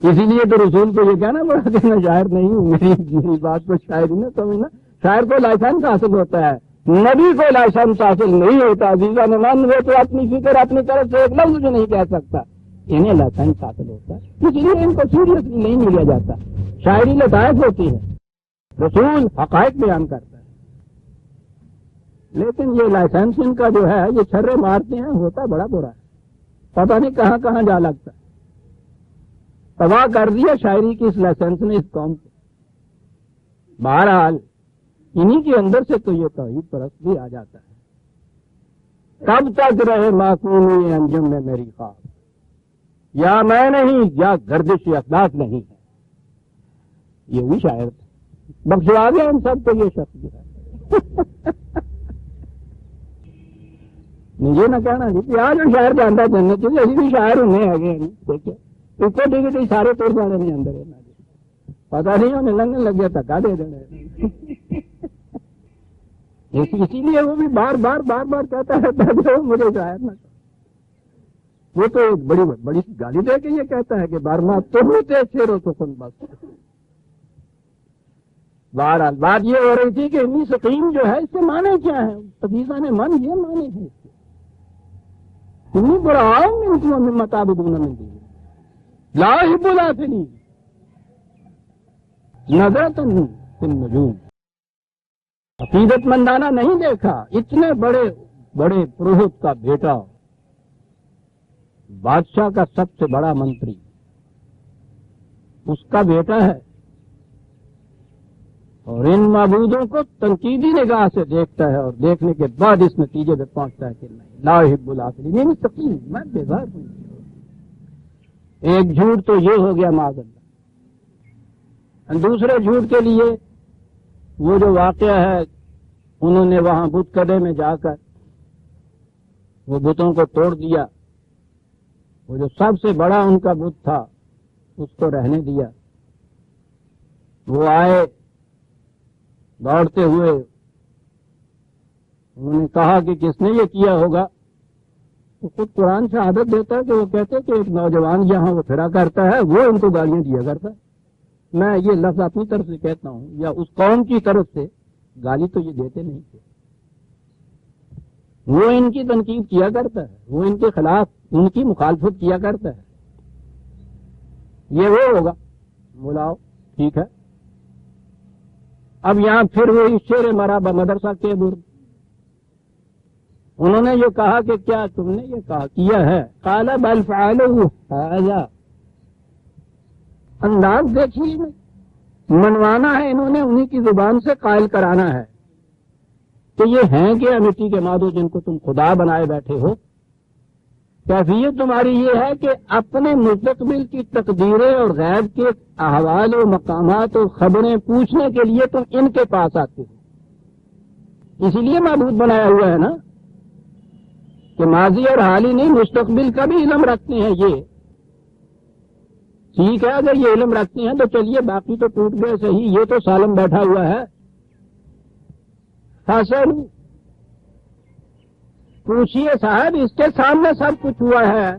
اسی لیے تو رسول کو یہ کہنا پڑا کہ میں شاعر نہیں ہوں، میری بات کو شاعری نہ سمجھنا. شاعر کو لائسنس حاصل ہوتا ہے، نبی کو لائسنس حاصل نہیں ہوتا. عزیزہ مہمان، وہ تو اپنی فکر اپنی طرف سے ایک لفظ بھی نہیں کہہ سکتا، انہیں لائسنس حاصل ہوتا ہے. اس لیے ان کو سیریسلی نہیں لیا جاتا. شاعری لطائف ہوتی ہے، رسول حقائق بیان کرتا ہے، لیکن یہ لائسنس ان کا جو ہے یہ چھرے مارتے ہیں، ہوتا بڑا برا ہے. پتہ نہیں کہاں کہاں جا لگتا ہے. تباہ کر دیا شاعری کی اس لائسنس نے اس قوم کو. بہرحال انہی کے اندر سے تو یہ توحید پرست بھی آ جاتا ہے. کب تک رہے معقومی انجم میں میری خواب، یا میں نہیں یا گردش افلاک نہیں ہے. یہ بھی شاعر تھا، بخشوا گیا ان سب کو یہ شخص جو ہے. یہ نہ کہنا جی کہ آج شاعر جانتا جنت چاہیے، ابھی بھی شاعر ہونے آگے. دیکھیے ٹکے ٹکے سارے توڑ جانے نہیں اندر، پتا نہیں انہیں لگنے لگ گیا دھکا دے دینے. اسی لیے وہ بھی بار بار بار بار کہتا ہے مجھے شاعر نہ. وہ تو ایک بڑی بڑی گالی دے کے یہ کہتا ہے کہ بارما تم ہوتے شیرو تو سن بس. بہرحال بات یہ ہو رہی تھی کہ انی سقیم جو ہے اس کے معنی کیا ہے. حدیثہ نے من یہ معنی ہے انی براؤں میں انتم مما تعبدون من دون لا احب الافلین نظرۃ فی النجوم. عقیدت مندانہ نہیں دیکھا. اتنے بڑے بڑے پروہت کا بیٹا، بادشاہ کا سب سے بڑا منتری، اس کا بیٹا ہے، اور ان معبودوں کو تنقیدی نگاہ سے دیکھتا ہے، اور دیکھنے کے بعد اس نتیجے پہ پہنچتا ہے کہ نہیں، لا احب الافلین، یعنی سقیم، میں بیزار ہوں. ایک جھوٹ تو یہ ہو گیا معاذ اللہ. دوسرے جھوٹ کے لیے وہ جو واقعہ ہے، انہوں نے وہاں بت کدے میں جا کر وہ بتوں کو توڑ دیا. وہ جو سب سے بڑا ان کا بت تھا اس کو رہنے دیا. وہ آئے دوڑتے ہوئے، انہوں نے کہا کہ کس نے یہ کیا ہوگا. تو خود قرآن شہادت دیتا ہے کہ وہ کہتے کہ ایک نوجوان یہاں وہ پھرا کرتا ہے، وہ ان کو گالیاں دیا کرتا ہے. میں یہ لفظ اپنی طرف سے کہتا ہوں، یا اس قوم کی طرف سے گالی تو یہ دیتے نہیں تھے. وہ ان کی تنقید کیا کرتا ہے، وہ ان کے خلاف ان کی مخالفت کیا کرتا ہے. یہ وہ ہوگا، بلاؤ ٹھیک ہے. اب یہاں پھر وہی شیر مرا بمدرسہ کے برد. انہوں نے یہ کہا کہ کیا تم نے یہ کہا کیا ہے؟ قال بل فعلوا هذا. انداز دیکھیے، منوانا ہے انہوں نے، انہی کی زبان سے قائل کرانا ہے کہ یہ ہیں کہ مٹی کے مادو جن کو تم خدا بنائے بیٹھے ہو. کیفیت تمہاری یہ ہے کہ اپنے مستقبل کی تقدیریں اور غیب کے احوال و مقامات اور خبریں پوچھنے کے لیے تم ان کے پاس آتے ہو. اسی لیے معبود بنایا ہوا ہے نا کہ ماضی اور حال ہی نہیں، مستقبل کا بھی علم رکھتے ہیں. یہ ٹھیک ہے، اگر یہ علم رکھتے ہیں تو چلیے، باقی تو ٹوٹ گئے صحیح، یہ تو سالم بیٹھا ہوا ہے. فصل پوچھیے صاحب، اس کے سامنے سب کچھ ہوا ہے.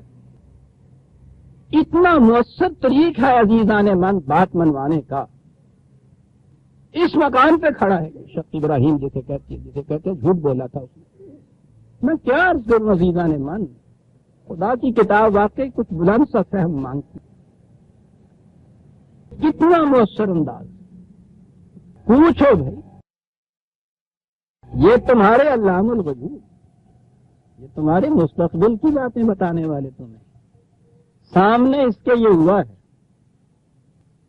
اتنا مؤثر طریق ہے عزیزان من بات منوانے کا. اس مکان پہ کھڑا ہے شیخ ابراہیم جسے کہتے جھوٹ بولا تھا اس نے. میں کیا عرض کروں عزیزان من، خدا کی کتاب واقعی کچھ بلند سا فہم مانگتی. کتنا مؤثر انداز. پوچھو بھائی، یہ تمہارے علام الغیوب، یہ تمہارے مستقبل کی باتیں بتانے والے تمہیں سامنے اس کے یہ ہوا ہے.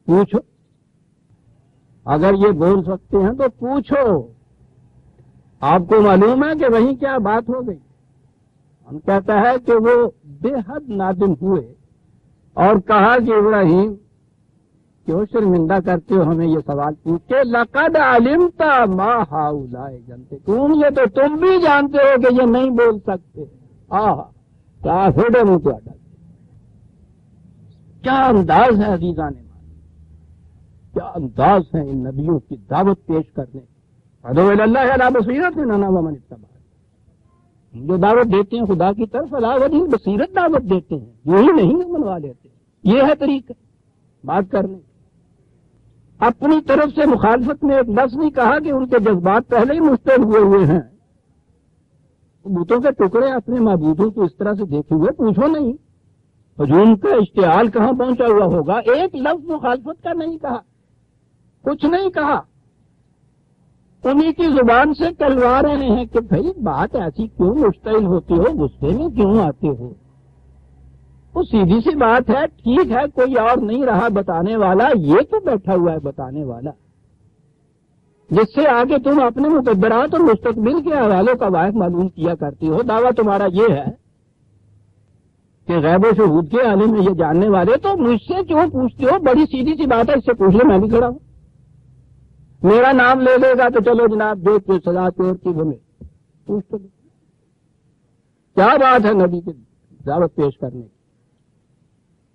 پوچھو، اگر یہ بول سکتے ہیں تو پوچھو. آپ کو معلوم ہے کہ وہیں کیا بات ہو گئی. ہم کہتا ہے کہ وہ بے حد نادم ہوئے اور کہا کہ ابراہیم کیوں شرمندہ کرتے ہو ہمیں یہ سوال پوچھ کے؟ لقد علمت ما ہؤلاء ينطقون، یہ تو تم بھی جانتے ہو کہ یہ نہیں بول سکتے. کیا پھیڑے منہ تو اڈا، کیا انداز ہے عزیزان مان، کیا انداز ہے ان نبیوں کی دعوت پیش کرنے. ادعو الی اللہ علی بصیرۃ انا ومن اتبعنی. جو دعوت دیتے ہیں خدا کی طرف علی وجہ بصیرت دعوت دیتے ہیں، یہی نہیں منوا لیتے. یہ ہے طریقہ بات کرنے. اپنی طرف سے مخالفت میں ایک لفظ نہیں کہا کہ ان کے جذبات پہلے ہی مستعد ہوئے ہیں. بتوں کے ٹکڑے اپنے معبودوں کو اس طرح سے دیکھے ہوئے پوچھو نہیں. ہجوم کا اشتعال کہاں پہنچا ہوا ہوگا. ایک لفظ مخالفت کا نہیں کہا، کچھ نہیں کہا. انہی کی زبان سے کلوا رہے ہیں کہ بھائی بات ایسی کیوں مشتعل ہوتی ہو، غصے میں کیوں آتے ہو. وہ سیدھی سی بات ہے. ٹھیک ہے، کوئی اور نہیں رہا بتانے والا، یہ تو بیٹھا ہوا ہے بتانے والا، جس سے آگے تم اپنے مقدرات اور مستقبل کے حوالوں کا واقع معلوم کیا کرتی ہو. دعویٰ تمہارا یہ ہے کہ غیب و شہود کے عالم میں یہ جاننے والے، تو مجھ سے کیوں پوچھتے ہو؟ بڑی سیدھی سی بات ہے، اس سے پوچھ لو، میں بھی کھڑا ہوں. میرا نام لے لے گا تو چلو جناب جو سزا چور کی بنے پوچھ تو. کیا بات ہے نبی کی دعوت پیش کرنے کی.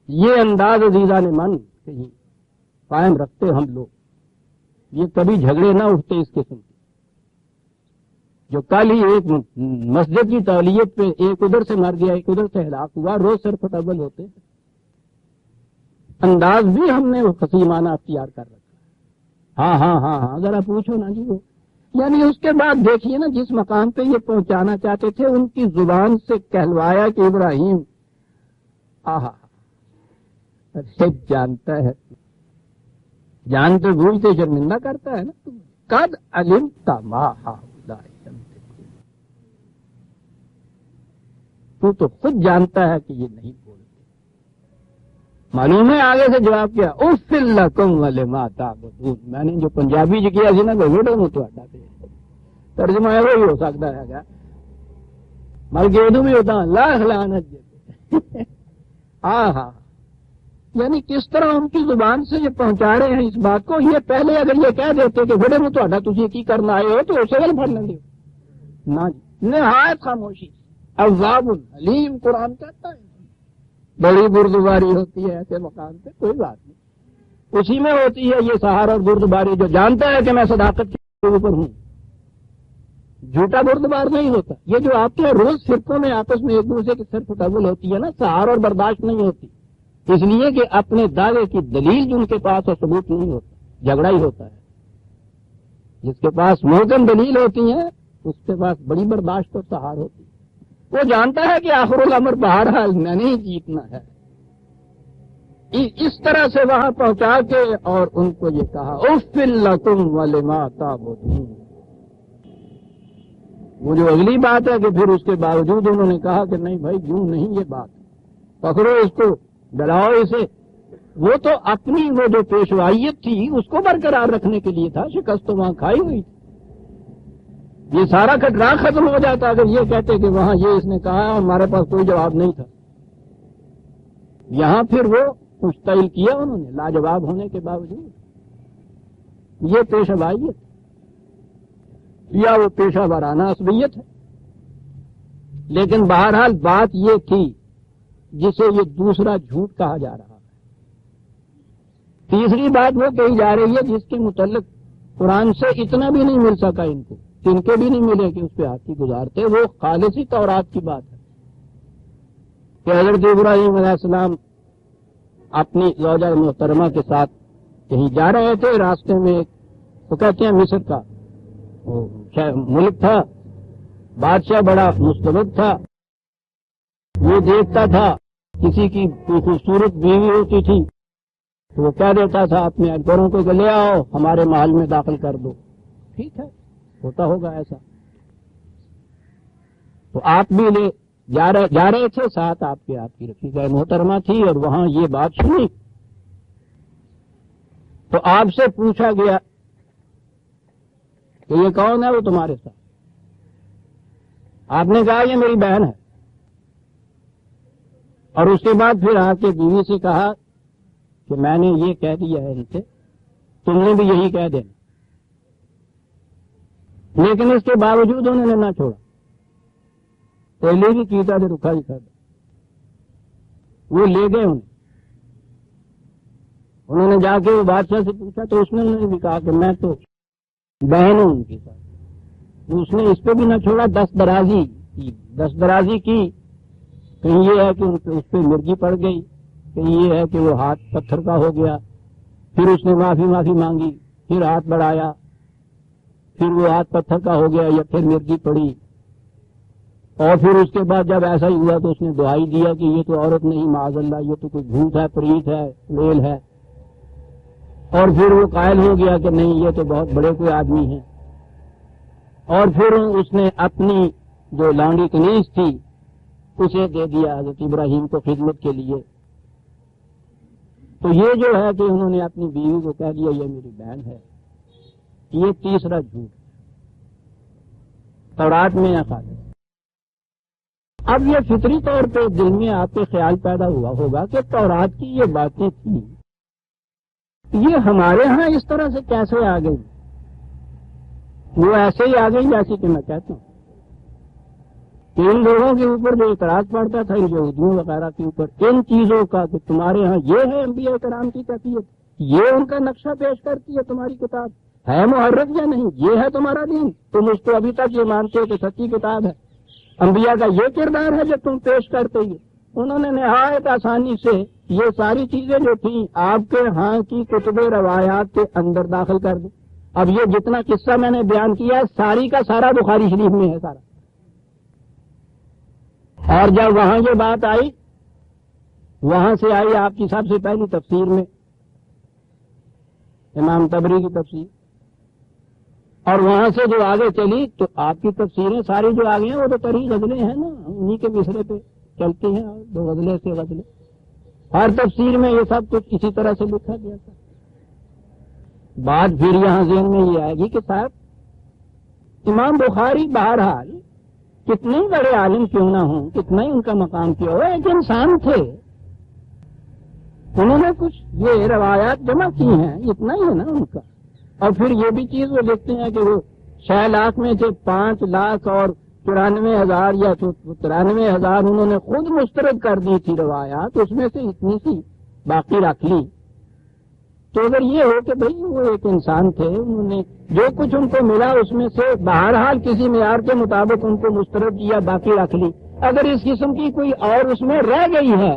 یہ انداز عزیزان من کہیں قائم رکھتے ہم لوگ، یہ کبھی جھگڑے نہ اٹھتے اس قسم کے. جو کل ہی ایک مسجد کی تولیت پہ ایک ادھر سے مر گیا، ایک ادھر سے ہلاک ہوا، روز سر پٹبل ہوتے. انداز بھی ہم نے خصیمانہ اختیار کر رکھا. ہاں ہاں ہاں ہاں ذرا پوچھو نا جی. وہ یعنی اس کے بعد دیکھیے نا، جس مقام پہ یہ پہنچانا چاہتے تھے ان کی زبان سے کہلوایا کہ ابراہیم جانتا ہے، جانتے بوجھتے شرمندہ کرتا ہے نا. قد علمت ما ہؤلاء ينطقون، تو خود جانتا ہے کہ یہ نہیں بولتے. معلوم ہے آگے سے جواب کیا، اف لکم ولما تعبدون. میں نے جو پنجابی جو کیا سی نا ویڈیو میں تو ترجمہ ہے وہی ہو سکتا ہے گا، بلکہ اردو بھی ہوتا ہے لاکھ لعنت جیسے. ہاں یعنی کس طرح ان کی زبان سے یہ پہنچا رہے ہیں اس بات کو. یہ پہلے اگر یہ کہہ دیتے کہ بڑے میں تو تھی کی کرنا آئے ہو تو اسے گل پڑ لیں گے. نہ جی، نہایت خاموشی. عذاب علیم قرآن کہتا ہے. بڑی بردباری ہوتی ہے ایسے مقام پہ، کوئی بات نہیں، اسی میں ہوتی ہے یہ سہار اور بردباری. جو جانتا ہے کہ میں صداقت کے اوپر ہوں، جھوٹا بردبار نہیں ہوتا. یہ جو آپ کے روز فرقوں میں آپس میں ایک دوسرے کی صرف ٹبل ہوتی ہے نا، سہار اور برداشت نہیں ہوتی. اس لیے کہ اپنے دعوے کی دلیل جو ان کے پاس اور ثبوت نہیں ہوتا، جھگڑا ہی ہوتا ہے. جس کے پاس محکم دلیل ہوتی ہے اس کے پاس بڑی برداشت اور سہار ہوتی ہے. وہ جانتا ہے کہ آخر الامر بہرحال میں نے ہی جیتنا ہے. اس طرح سے وہاں پہنچا کے اور ان کو یہ کہا اف لکم ولما تعبدون. وہ جو اگلی بات ہے کہ پھر اس کے باوجود انہوں نے کہا کہ نہیں بھائی یوں نہیں یہ بات، پکڑو اس کو، ڈراؤ اسے. وہ تو اپنی وہ جو پیشوائیت تھی اس کو برقرار رکھنے کے لیے تھا، شکست تو وہاں کھائی ہوئی تھی. یہ سارا کٹرا ختم ہو جاتا اگر یہ کہتے کہ وہاں یہ اس نے کہا ہمارے پاس کوئی جواب نہیں تھا. یہاں پھر وہ مشتعل کیا انہوں نے لاجواب ہونے کے باوجود. یہ پیشوائیت یا وہ پیشہ ورانہ عصبیت ہے. لیکن بہرحال بات یہ تھی جسے یہ دوسرا جھوٹ کہا جا رہا ہے. تیسری بات وہ کہی جا رہی ہے جس کے متعلق قرآن سے اتنا بھی نہیں مل سکا ان کو، ان کے بھی نہیں ملے کہ اس پہ ہاتھی گزارتے. وہ خالصی تورات کی بات ہے کہ حضرت ابراہیم علیہ السلام اپنی زوجہ محترمہ کے ساتھ کہیں جا رہے تھے، راستے میں وہ کہتے ہیں مصر کا ملک تھا، بادشاہ بڑا مستبد تھا. وہ دیکھتا تھا کسی کی خوبصورت بیوی ہوتی تھی تو وہ کہہ دیتا تھا اپنے اکبروں کو کہ لے آؤ ہمارے محل میں داخل کر دو. ٹھیک ہے، ہوتا ہوگا ایسا. تو آپ بھی لے جا رہے تھے ساتھ، آپ کی رفیقہ محترمہ تھی اور وہاں یہ بات سنی تو آپ سے پوچھا گیا کہ یہ کون ہے وہ تمہارے ساتھ. آپ نے کہا یہ میری بہن ہے. اور اس کے بعد پھر آ کے بیوی سے کہا کہ میں نے یہ کہہ دیا ہے ان سے، تم نے بھی یہی کہہ دینا. لیکن اس کے باوجود انہوں نے نہ چھوڑا، پہلے بھی کیتا تھے رکھا ہی کر دیا. وہ لے گئے انہوں نے جا کے وہ بادشاہ سے پوچھا تو اس نے انہوں نے بھی کہا کہ میں تو بہن ہوں ان کے ساتھ. اس نے اس پہ بھی نہ چھوڑا، دست درازی کی. کہیں یہ ہے کہ اس پہ مرغی پڑ گئی، کہیں یہ ہے کہ وہ ہاتھ پتھر کا ہو گیا. پھر اس نے معافی مانگی، پھر ہاتھ بڑھایا، پھر وہ ہاتھ پتھر کا ہو گیا یا پھر مرغی پڑی. اور پھر اس کے بعد جب ایسا ہی ہوا تو اس نے دہائی دیا کہ یہ تو عورت نہیں معاذ اللہ، یہ تو کوئی جھوٹ ہے، پریت ہے، لیل ہے. اور پھر وہ قائل ہو گیا کہ نہیں یہ تو بہت بڑے کوئی آدمی ہیں. اور پھر اس نے اپنی جو لانڈی کنیز تھی اسے دے دیا حضرت ابراہیم کو خدمت کے لیے. تو یہ جو ہے کہ انہوں نے اپنی بیوی کو کہہ دیا یہ میری بہن ہے. یہ تیسرا جھوٹ تورات میں نہ خالی. اب یہ فطری طور پہ دل میں آپ کے خیال پیدا ہوا ہوگا کہ تورات کی یہ باتیں تھیں، یہ ہمارے ہاں اس طرح سے کیسے آ گئی؟ وہ ایسے ہی آ گئی جیسے کہ میں کہتا ہوں کہ ان لوگوں کے اوپر جو اعتراض پڑتا تھا ان یہودیوں وغیرہ کے اوپر ان چیزوں کا کہ تمہارے ہاں یہ ہے انبیاء کرام کی کیفیت، یہ ان کا نقشہ پیش کرتی ہے تمہاری کتاب، ہے محرف یا نہیں، یہ ہے تمہارا دین، تم اس کو ابھی تک یہ مانتے ہو کہ سچی کتاب ہے، انبیاء کا یہ کردار ہے جو تم پیش کرتے ہی. انہوں نے نہایت آسانی سے یہ ساری چیزیں جو تھیں آپ کے ہاں کی کتب روایات کے اندر داخل کر دی. اب یہ جتنا قصہ میں نے بیان کیا ہے ساری کا سارا بخاری شریف میں ہے سارا. اور جب وہاں یہ بات آئی، وہاں سے آئی آپ کی سب سے پہلی تفسیر میں امام طبری کی تفسیر، اور وہاں سے جو آگے چلی تو آپ کی تفسیریں ساری جو آگے ہیں وہ تو طریق غزلیں ہیں نا، انہی کے مصرے پہ چلتی ہیں، دو غزلیں سے غزلیں. ہر تفسیر میں یہ سب کچھ اسی طرح سے لکھا گیا تھا. بات پھر یہاں ذہن میں یہ آئے گی کہ صاحب امام بخاری بہرحال کتنے بڑے عالم کیوں نہ ہوں، کتنا ہی ان کا مقام کیا ہو، ایک انسان تھے، انہوں نے کچھ یہ روایات جمع کی ہیں، اتنا ہی ہے نا ان کا. اور پھر یہ بھی چیز وہ دیکھتے ہیں کہ وہ 6 لاکھ میں سے 5 لاکھ اور 94,000 یا 93,000 انہوں نے خود مسترد کر دی تھی روایات، اس میں سے اتنی سی باقی رکھ لی. تو اگر یہ ہو کہ بھئی وہ ایک انسان تھے، انہوں نے جو کچھ ان کو ملا اس میں سے بہرحال کسی معیار کے مطابق ان کو مسترد کیا، باقی رکھ لی. اگر اس قسم کی کوئی اور اس میں رہ گئی ہے،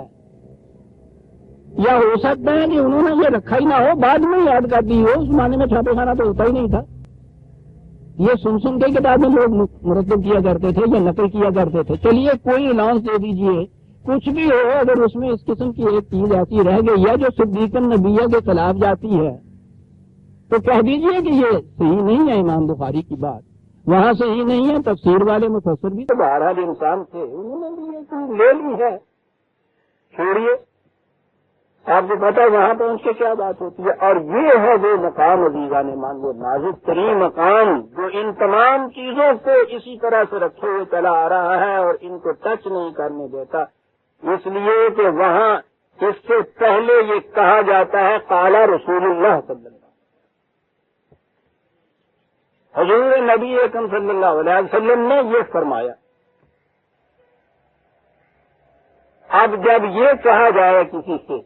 یا ہو سکتا ہے کہ انہوں نے یہ رکھا ہی نہ ہو، بعد میں یاد کر دی ہو، اس زمانے میں چھاپے خانہ تو ہوتا ہی نہیں تھا، یہ سن کے کتابیں لوگ مرتب کیا کرتے تھے یا نقل کیا کرتے تھے. چلیے کوئی الاؤنس دے دیجئے، کچھ بھی ہو، اگر اس میں اس قسم کی ایک چیز ایسی رہ گئی ہے جو صدیق النبیہ کے خلاف جاتی ہے تو کہہ دیجئے کہ یہ صحیح نہیں ہے امام بخاری کی بات، وہاں صحیح نہیں ہے۔ تفسیر والے مفسر بھی تو بہرحال انسان تھے، انہوں نے بھی یہ چیز لے لی ہے، چھوڑیے، آپ کو پتا وہاں پہنچ کے کیا بات ہوتی ہے۔ اور یہ ہے وہ مقام عزیزان ایمان، وہ نازک ترین مقام جو ان تمام چیزوں کو اسی طرح سے رکھے ہوئے چلا آ رہا ہے اور ان کو ٹچ نہیں کرنے دیتا، اس لیے کہ وہاں اس سے پہلے یہ کہا جاتا ہے قال رسول اللہ صلی اللہ علیہ وسلم، حضور نبی اکرم صلی اللہ علیہ وسلم نے یہ فرمایا۔ اب جب یہ کہا جائے کسی سے،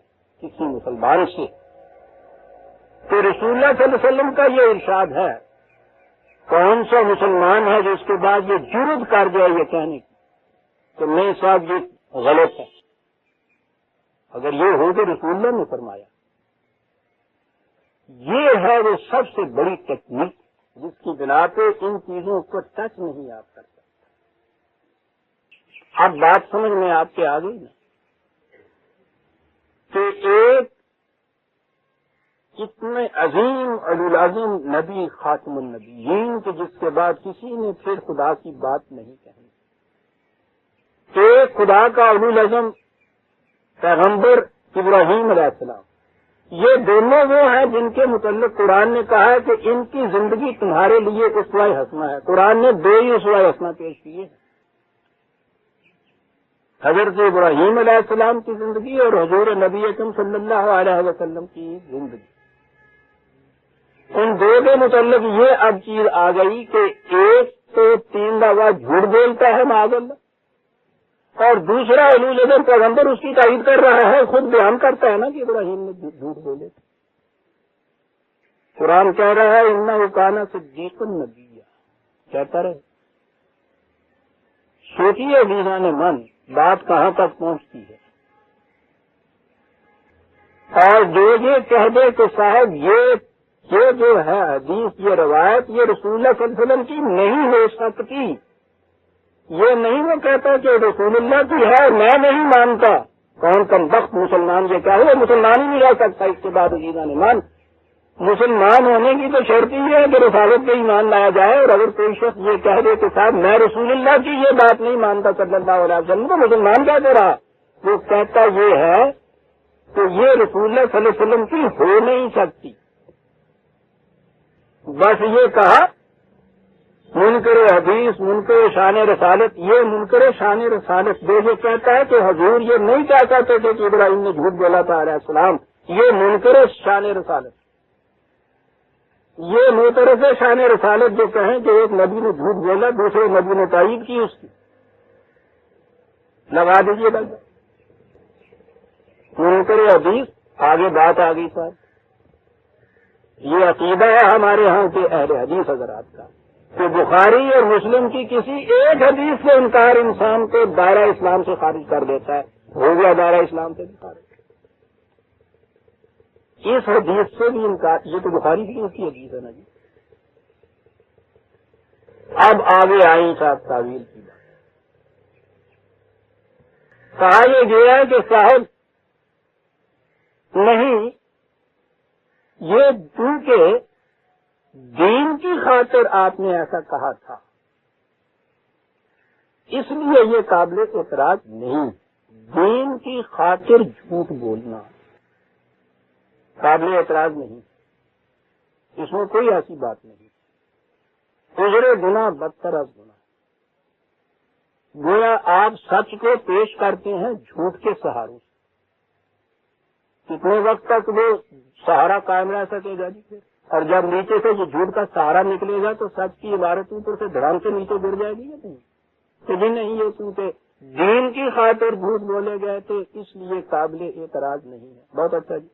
کسی مسلمان سے، تو رسول اللہ صلی اللہ علیہ وسلم کا یہ ارشاد ہے، کون سا مسلمان ہے جو اس کے بعد یہ جرت کر جائے یہ کہنے کی کہ نہیں صاحب یہ غلط ہے؟ اگر یہ ہو تو رسول اللہ نے فرمایا۔ یہ ہے وہ سب سے بڑی ٹیکنیک جس کی بنا پہ ان چیزوں کو ٹچ نہیں آپ کر سکتے۔ اب بات سمجھ میں آپ کے آ گئی نا کہ ایک اتنے عظیم العظیم نبی خاتم النبیین کہ جس کے بعد کسی نے پھر خدا کی بات نہیں کہی، ایک خدا کا العظم پیغمبر ابراہیم علیہ السلام، یہ دونوں وہ ہیں جن کے متعلق قرآن نے کہا ہے کہ ان کی زندگی تمہارے لیے اسوہ حسنہ ہے۔ قرآن نے دو ہی اسوہ حسنہ پیش کیے ہیں، حضرت ابراہیم علیہ السلام کی زندگی اور حضور نبی اکرم صلی اللہ علیہ وسلم کی زندگی۔ ان دو کے متعلق یہ اب چیز آ گئی کہ ایک تو 3 دفعہ جھوٹ بولتا ہے معاذ اللہ، اور دوسرا العظم پیغمبر اس کی تائید کر رہا ہے، خود بیان کرتا ہے نا کہ ابراہیم نے جھوٹ بولے۔ قرآن کہہ رہا ہے انہ کان صدیقا نبیہ، کہتا رہے۔ سوچیے عزیزان من بات کہاں تک پہنچتی ہے، اور جو یہ کہہ دے کہ صاحب یہ جو ہے حدیث، یہ روایت، یہ رسول اللہ صلی اللہ علیہ وسلم کی نہیں ہو سکتی، یہ نہیں وہ کہتا کہ رسول اللہ کی ہے میں نہیں مانتا، کون کم بخت مسلمان یہ کیا ہے، مسلمان ہی نہیں رہ سکتا اس کے بعد عزیزان ایمان۔ مسلمان ہونے کی تو شرط ہی ہے کہ رسالت پہ ایمان لایا جائے، اور اگر کوئی شخص یہ کہہ دے کہ صاحب میں رسول اللہ کی یہ بات نہیں مانتا صلی اللہ علیہ وسلم، تو مسلمان کیا دے رہا؟ وہ کہتا یہ ہے کہ یہ رسول اللہ صلی اللہ علیہ وسلم کی ہو نہیں سکتی، بس یہ کہا منکر حدیث، منکر شان رسالت، یہ منکر شان رسالت جو یہ کہتا ہے کہ حضور یہ نہیں کہہ سکتے تھے کہ ابراہیم نے جھوٹ بولا تھا علیہ السلام، یہ منکر شان رسالت، یہ معترض شان رسالت جو کہیں کہ ایک نبی نے جھوٹ بولا دوسرے نبی نے تائید کی اس کی، لگا دیجیے بس منکر حدیث۔ آگے بات آ گئی صاحب، یہ عقیدہ ہے ہمارے ہاں کے اہل حدیث حضرات کا کہ بخاری اور مسلم کی کسی ایک حدیث سے انکار انسان کو دائرہ اسلام سے خارج کر دیتا ہے، ہو گیا دائرہ اسلام سے بھی خارج۔ اس حدیث سے بھی انکار، یہ تو بخاری کی اس کی حدیث ہے نا جی۔ اب آگے آئی صاحب تعویل کی بات، کہا یہ گیا ہے کہ صاحب نہیں، یہ چونکہ دین کی خاطر آپ نے ایسا کہا تھا اس لیے یہ قابل اعتراض نہیں، دین کی خاطر جھوٹ بولنا قابل اعتراض نہیں، اس میں کوئی ایسی بات نہیں۔ اجر گناہ بدتر از گناہ، گویا آپ سچ کو پیش کرتے ہیں جھوٹ کے سہاروں سے، کتنے وقت تک وہ سہارا قائم رہ سکے گا جی؟ اور جب نیچے سے یہ جھوٹ کا سہارا نکلے گا تو سچ کی عبارت اوپر سے دھڑام سے نیچے گر جائے گی یا نہیں؟ کہ جی نہیں، یہ کیونکہ دین کی خاطر جھوٹ بولے گئے تھے اس لیے قابل اعتراض نہیں ہے۔ بہت اچھا جی۔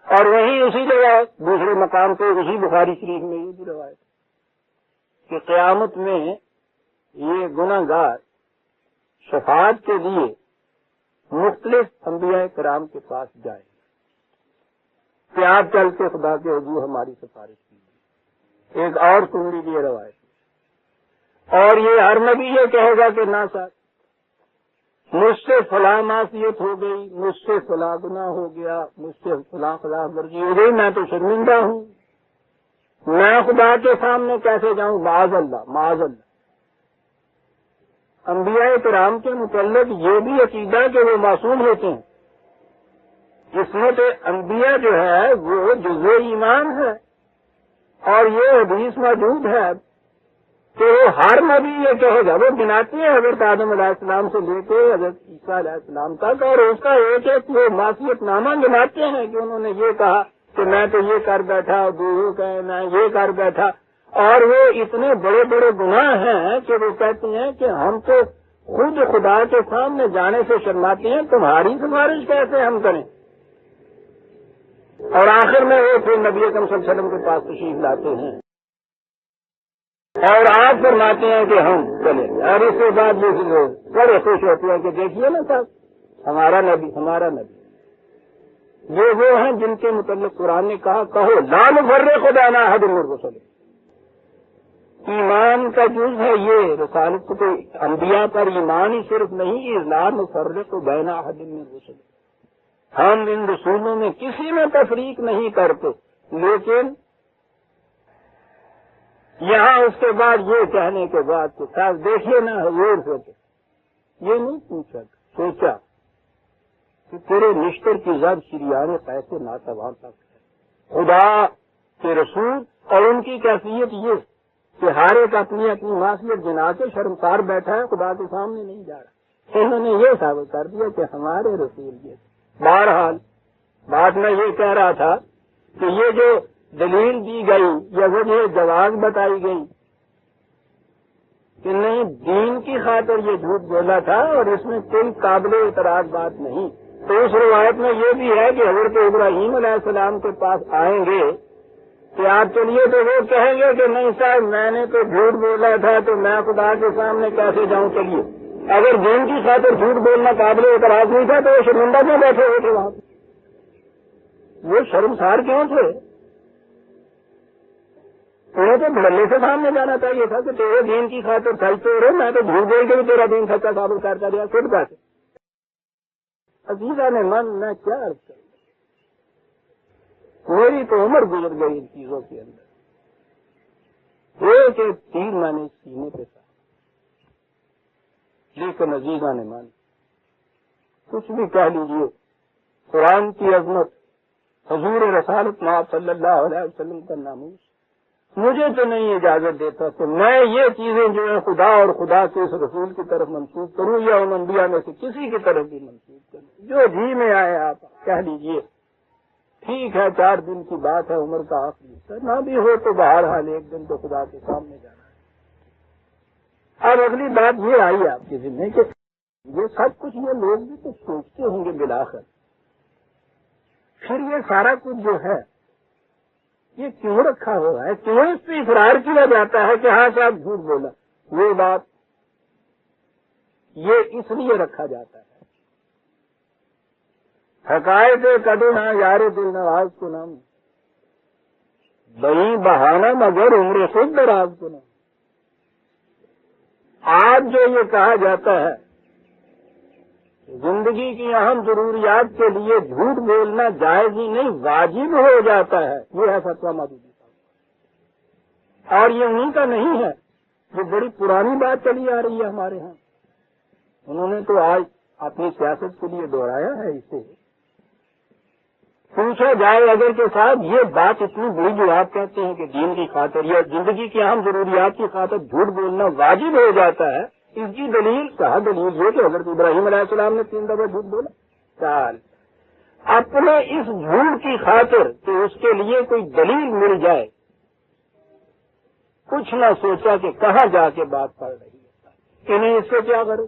اور وہی اسی جگہ دوسرے مقام پہ اسی بخاری شریف میں یہ بھی روایت کہ قیامت میں یہ گناہ گار شفاعت کے لیے مختلف انبیاء کرام کے پاس جائیں کہ آپ چل کے خدا کے حضور ہماری سفارش کیجیے۔ ایک اور سن لیجیے روایت، اور یہ ہر نبی یہ کہے گا کہ نہ ساتھ مجھ سے فلاں معصیت ہو گئی، مجھ سے فلاں گناہ ہو گیا، مجھ سے فلاں خلاف ورزی ہو گئی، میں تو شرمندہ ہوں، میں خدا کے سامنے کیسے جاؤں؟ معاذ اللہ معاذ اللہ۔ انبیاء کرام کے متعلق یہ بھی عقیدہ کہ وہ معصوم ہوتے ہیں۔ عصمت انبیاء جو ہے وہ جزء ایمان ہے، اور یہ حدیث موجود ہے کہ وہ ہر نبی یہ کہے گا، وہ گناتے ہیں حضرت آدم علیہ السلام سے لے کے حضرت عیسیٰ علیہ السلام تک، اور اس کا ایک ایک وہ معصیت نامہ گناتے ہیں کہ انہوں نے یہ کہا کہ میں تو یہ کر بیٹھا، وہ کہے میں یہ کر بیٹھا، اور وہ اتنے بڑے بڑے گناہ ہیں کہ وہ کہتے ہیں کہ ہم تو خود خدا کے سامنے جانے سے شرماتے ہیں، تمہاری سفارش کیسے ہم کریں؟ اور آخر میں وہ پھر نبی اکرم صلی اللہ علیہ وسلم کے پاس تشریف لاتے ہیں اور آپ فرماتے ہیں کہ ہم چلیں، اور اس کے بعد یہ لوگ بڑے خوش ہوتے ہیں کہ دیکھیے نا صاحب، ہمارا نبی ہمارا نبی۔ یہ وہ ہیں جن کے متعلق قرآن نے کہا کہو لا نفرق بین احد من رسلہ۔ ایمان کا جز ہے یہ رسالت کو، انبیاء پر ایمان ہی صرف نہیں، لا نفرق بین احد من رسلہ، ہم ان رسولوں میں کسی میں تفریق نہیں کرتے۔ لیکن یہاں اس کے بعد یہ کہنے کے بعد کہ صاحب دیکھیے نا حضور سے یہ نہیں پوچھا، سوچا کہ تیرے نشتر کی زد شریان پیسے ناتوان تک ہے۔ خدا کے رسول اور ان کی کیفیت یہ کہ ہر ایک اپنی اپنی معصیت جنا کے شرمسار بیٹھا ہے، خدا کے سامنے نہیں جا رہا۔ انہوں نے یہ ثابت کر دیا کہ ہمارے رسول یہ۔ بہرحال بات میں یہ کہہ رہا تھا کہ یہ جو دلیل دی گئی یا وجہ جواز بتائی گئی کہ نہیں دین کی خاطر یہ جھوٹ بولا تھا اور اس میں کوئی قابل اعتراض بات نہیں، تو اس روایت میں یہ بھی ہے کہ حضرت ابراہیم علیہ السلام کے پاس آئیں گے کہ آپ چلیے، تو وہ کہیں گے کہ نہیں صاحب میں نے تو جھوٹ بولا تھا تو میں خدا کے سامنے کیسے جاؤں؟ چلیے، اگر دین کی خاطر جھوٹ بولنا قابل اعتراض نہیں تھا تو وہ شرمندہ کیوں بیٹھے ہوئے تھے وہاں پہ؟ وہ شرمسار کیوں تھے؟ انہیں تو بھلے سے سامنے جانا چاہیے تھا کہ تیرے دین کی خاطر سچ تو رہے، میں تو جھوٹ بول کے بھی تیرا دین سچا ثابت کرتا رہا خود کا۔ عزیزہ نے من میں کیا عرض کروں، میری تو عمر گزر گئی ان چیزوں کے اندر، ایک ایک تیر میں نے سینے پہ تھا، لیکن عزیزہ نے من کچھ بھی کہہ لیجیے، قرآن کی عظمت، حضور رسالت مآب صلی اللہ علیہ وسلم کا ناموس مجھے تو نہیں اجازت دیتا کہ میں یہ چیزیں جو ہیں خدا اور خدا کے اس رسول کی طرف منسوخ کروں یا ان انبیاء میں سے کسی کی طرف بھی منسوخ کروں، جو جی میں آئے آپ کہہ لیجیے۔ ٹھیک ہے 4 دن کی بات ہے، عمر کا آخری حصہ نہ بھی ہو تو بہرحال ایک دن تو خدا کے سامنے جانا ہے۔ اب اگلی بات یہ آئی آپ کے ذمہ کہ یہ سب کچھ یہ لوگ بھی تو سوچتے ہوں گے بالآخر، پھر یہ سارا کچھ جو ہے یہ کیوں رکھا ہوا ہے، کیوں اس پہ اقرار کیا جاتا ہے کہ ہاں صاحب جھوٹ بولا؟ وہ بات یہ اس لیے رکھا جاتا ہے، حقائق کدو نہ یار دل نواز کو نام بہی بہانہ مگر عمر خود دراز کو نام۔ آج جو یہ کہا جاتا ہے زندگی کی اہم ضروریات کے لیے جھوٹ بولنا جائز ہی نہیں واجب ہو جاتا ہے، یہ ہے فتویٰ مودودی صاحب، اور یہ انہیں کا نہیں ہے، یہ بڑی پرانی بات چلی آ رہی ہے ہمارے ہاں، انہوں نے تو آج اپنی سیاست کے لیے دہرایا ہے اسے۔ پوچھا جائے اگر کہ صاحب یہ بات اتنی بڑی جو آپ کہتے ہیں کہ دین کی خاطر یا زندگی کی اہم ضروریات کی خاطر جھوٹ بولنا واجب ہو جاتا ہے، اس کی دلیل کہا دلیل یہ کہ حضرت ابراہیم علیہ السلام نے 3 دفعہ جھوٹ بولا۔ چال اپنے اس جھوٹ کی خاطر کہ اس کے لیے کوئی دلیل مل جائے، کچھ نہ سوچا کہ کہاں جا کے بات پڑ رہی ہے، انہیں اس سے کیا کرو؟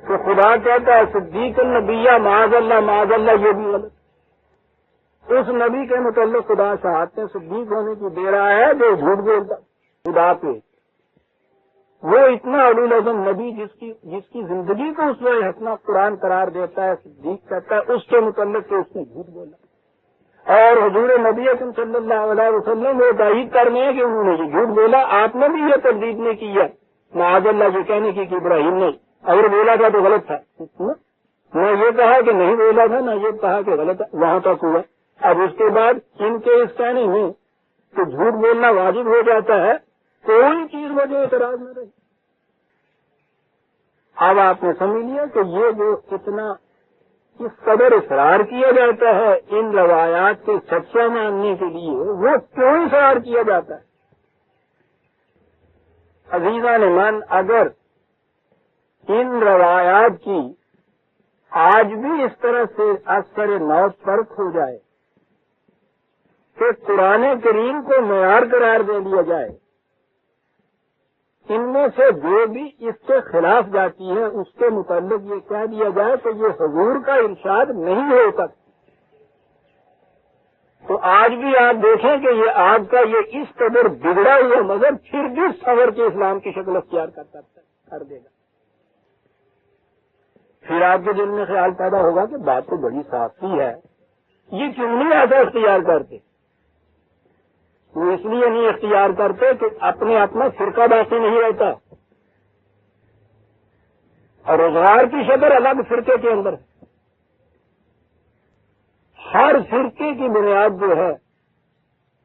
تو خدا کہتا ہے صدیق النبیہ معاذ اللہ، یہ بھی غلط۔ اس نبی کے متعلق خدا شہادتیں صدیق ہونے کی دے رہا ہے جو جھوٹ بولتا خدا پہ، وہ اتنا اولو العزم نبی جس کی زندگی کو اس میں حسنہ قرآن قرار دیتا ہے، صدیق کہتا ہے اس کے متعلق کہ اس نے جھوٹ بولا، اور حضور نبی اکرم صلی اللہ علیہ وسلم وہ تائید کرنے ہیں کہ انہوں نے یہ جھوٹ بولا، آپ نے بھی یہ تردید نہیں کی ہے معاذ اللہ یہ کہنے کی کہ ابراہیم نے اگر بولا تھا تو غلط تھا، نہ یہ کہا کہ نہیں بولا تھا، نہ یہ کہا کہ غلط ہے، وہاں تک ہوا۔ اب اس کے بعد ان کے اس کہنے میں کہ جھوٹ بولنا واجب ہو جاتا ہے، کوئی چیز مجھے اعتراض نہ رہی۔ اب آپ نے سمجھ لیا کہ یہ جو اتنا اس قدر اصرار کیا جاتا ہے ان روایات کے سچا ماننے کے لیے، وہ کیوں اصرار کیا جاتا ہے؟ عزیزان من، اگر ان روایات کی آج بھی اس طرح سے اثر نو فرق ہو جائے کہ قرآن کریم کو معیار قرار دے دیا جائے، ان میں سے جو بھی اس کے خلاف جاتی ہے اس کے متعلق یہ کہہ دیا جائے کہ یہ حضور کا ارشاد نہیں ہو سکتا، تو آج بھی آپ دیکھیں کہ یہ آپ کا یہ اس قدر بگڑا ہوا مذہب پھر بھی سور کے اسلام کی شکل اختیار کر دے گا۔ پھر آپ کے دل میں خیال پیدا ہوگا کہ بات تو بڑی صاف سی ہے، یہ کیوں نہیں ایسا اختیار کرتے؟ وہ اس لیے نہیں اختیار کرتے کہ اپنا فرقہ باقی نہیں رہتا، اور روزگار کی شکل الگ فرقے کے اندر ہے۔ ہر فرقے کی بنیاد جو ہے